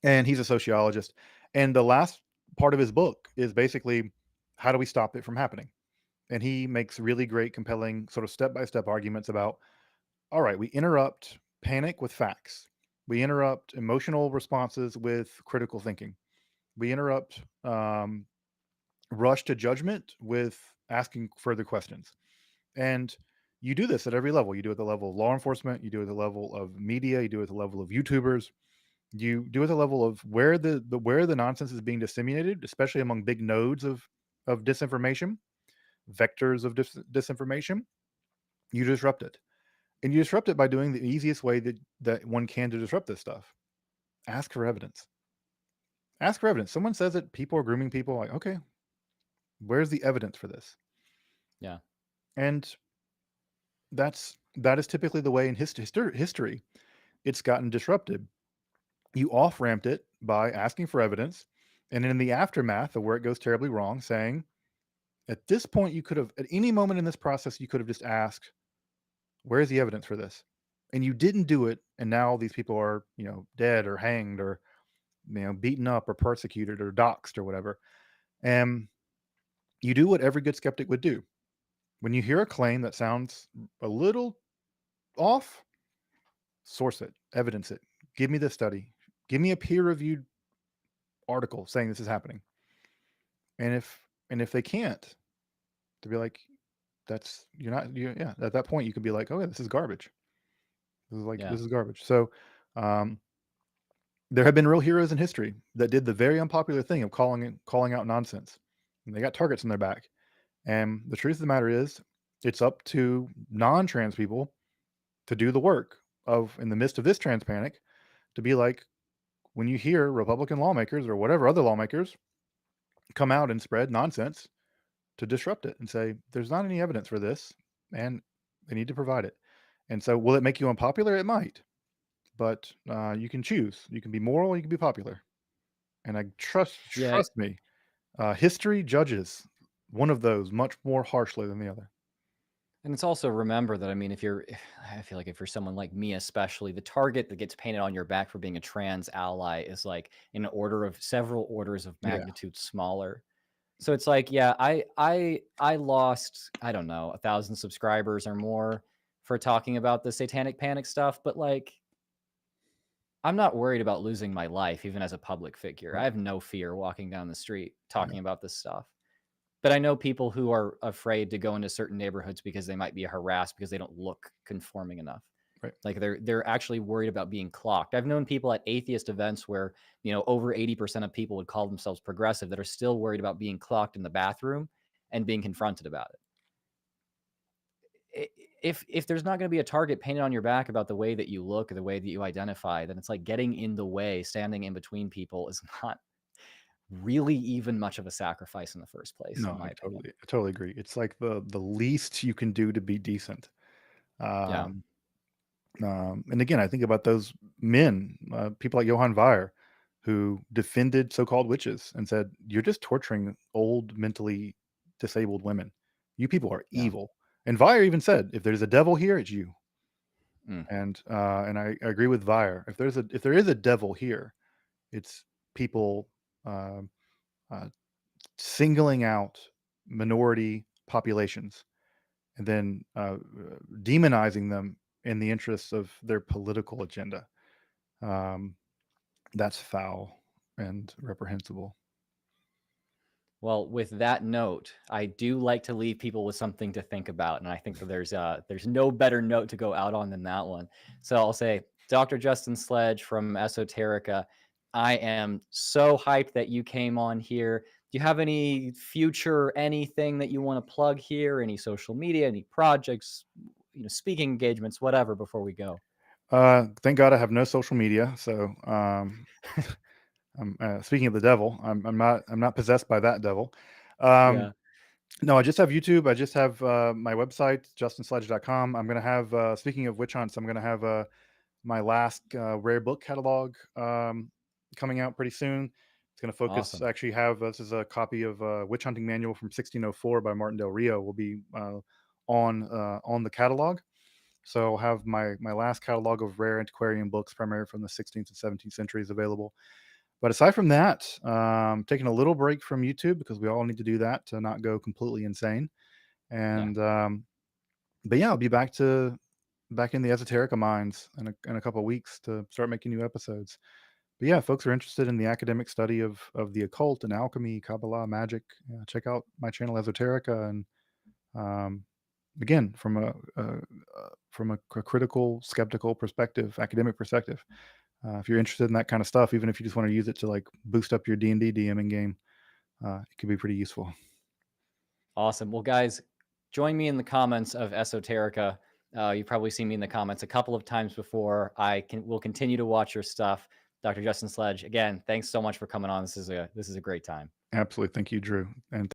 And he's a sociologist. And the last part of his book is basically how do we stop it from happening? And he makes really great, compelling, sort of step-by-step arguments about, all right, we interrupt panic with facts. We interrupt emotional responses with critical thinking. We interrupt rush to judgment with asking further questions. And you do this at every level. You do it at the level of law enforcement. You do it at the level of media. You do it at the level of YouTubers. You do it at the level of where the nonsense is being disseminated, especially among big nodes of disinformation, vectors of disinformation. You disrupt it, and you disrupt it by doing the easiest way that one can to disrupt this stuff. Ask for evidence. Ask for evidence. Someone says that people are grooming people. Like, okay, where's the evidence for this? Yeah. And that is typically the way in history it's gotten disrupted. You off ramped it by asking for evidence, and in the aftermath of where it goes terribly wrong, saying, at this point, you could have, at any moment in this process, you could have just asked, where's the evidence for this? And you didn't do it, and now all these people are, dead or hanged or beaten up or persecuted or doxxed or whatever. And you do what every good skeptic would do. When you hear a claim that sounds a little off, source it, evidence it. Give me the study. Give me a peer-reviewed article saying this is happening. And if they can't, to be like, that's you're not you yeah, at that point you could be like, oh yeah, this is garbage. Yeah. This is garbage. So um there have been real heroes in history that did the very unpopular thing of calling out nonsense. And they got targets on their back. And the truth of the matter is, it's up to non-trans people to do the work of, in the midst of this trans panic, to be like, when you hear Republican lawmakers or whatever other lawmakers come out and spread nonsense, to disrupt it and say, there's not any evidence for this, and they need to provide it. And so, will it make you unpopular? It might, but you can choose. You can be moral, you can be popular. And I Yeah. trust me, history judges one of those much more harshly than the other. And it's also remember that, I mean, I feel like if you're someone like me, especially, the target that gets painted on your back for being a trans ally is like in order of several orders of Yeah, magnitude smaller. So it's like, yeah, I lost, I don't know, 1,000 subscribers or more for talking about the Satanic Panic stuff, but like, I'm not worried about losing my life even as a public figure. I right. have no fear walking down the street Yeah, talking about this stuff. But I know people who are afraid to go into certain neighborhoods because they might be harassed because they don't look conforming enough. right. Like they're actually worried about being clocked. I've known people at atheist events where, over 80% of people would call themselves progressive that are still worried about being clocked in the bathroom and being confronted about it. If there's not going to be a target painted on your back about the way that you look or the way that you identify, then it's like getting in the way, standing in between people is not really even much of a sacrifice in the first place, No, in my opinion. I totally agree. It's like the least you can do to be decent. Yeah. Um, And again, I think about those men, people like Johann Weyer, who defended so-called witches and said, "You're just torturing old, mentally disabled women. You people are Yeah. evil." And Weyer even said, "If there's a devil here, it's you." Mm. And I agree with Weyer. If there is a devil here, it's people um, uh, singling out minority populations and then demonizing them in the interests of their political agenda. Um, that's foul and reprehensible. Well, with that note, I do like to leave people with something to think about, and I think that there's no better note to go out on than that one. So I'll say, Dr. Justin Sledge from Esoterica, I am so hyped that you came on here. Do you have any future anything that you want to plug here? Any social media, any projects, speaking engagements, whatever, before we go? Thank God I have no social media. So, speaking of the devil, I'm not possessed by that devil. Um, Yeah, no, I just have YouTube. I just have my website, justinsledge.com. I'm gonna have speaking of witch hunts, I'm gonna have my last rare book catalog coming out pretty soon. It's going to focus. awesome. Actually, have this is a copy of Witch Hunting Manual from 1604 by Martin Del Rio. Will be on the catalog. So I'll have my last catalog of rare antiquarian books, primarily from the 16th and 17th centuries, available. But aside from that, taking a little break from YouTube because we all need to do that to not go completely insane. Yeah. And but yeah, I'll be back in the esoterica mines in a couple of weeks to start making new episodes. But yeah, folks are interested in the academic study of the occult and alchemy, Kabbalah, magic. Check out my channel Esoterica, and um, again, from a critical, skeptical perspective, academic perspective. If you're interested in that kind of stuff, even if you just want to use it to like boost up your D&D DMing game, it could be pretty useful. Awesome. Well, guys, join me in the comments of Esoterica. You've probably seen me in the comments a couple of times before. Will continue to watch your stuff. Dr. Justin Sledge, again, thanks so much for coming on. This is a great time. Absolutely. Thank you, Drew. And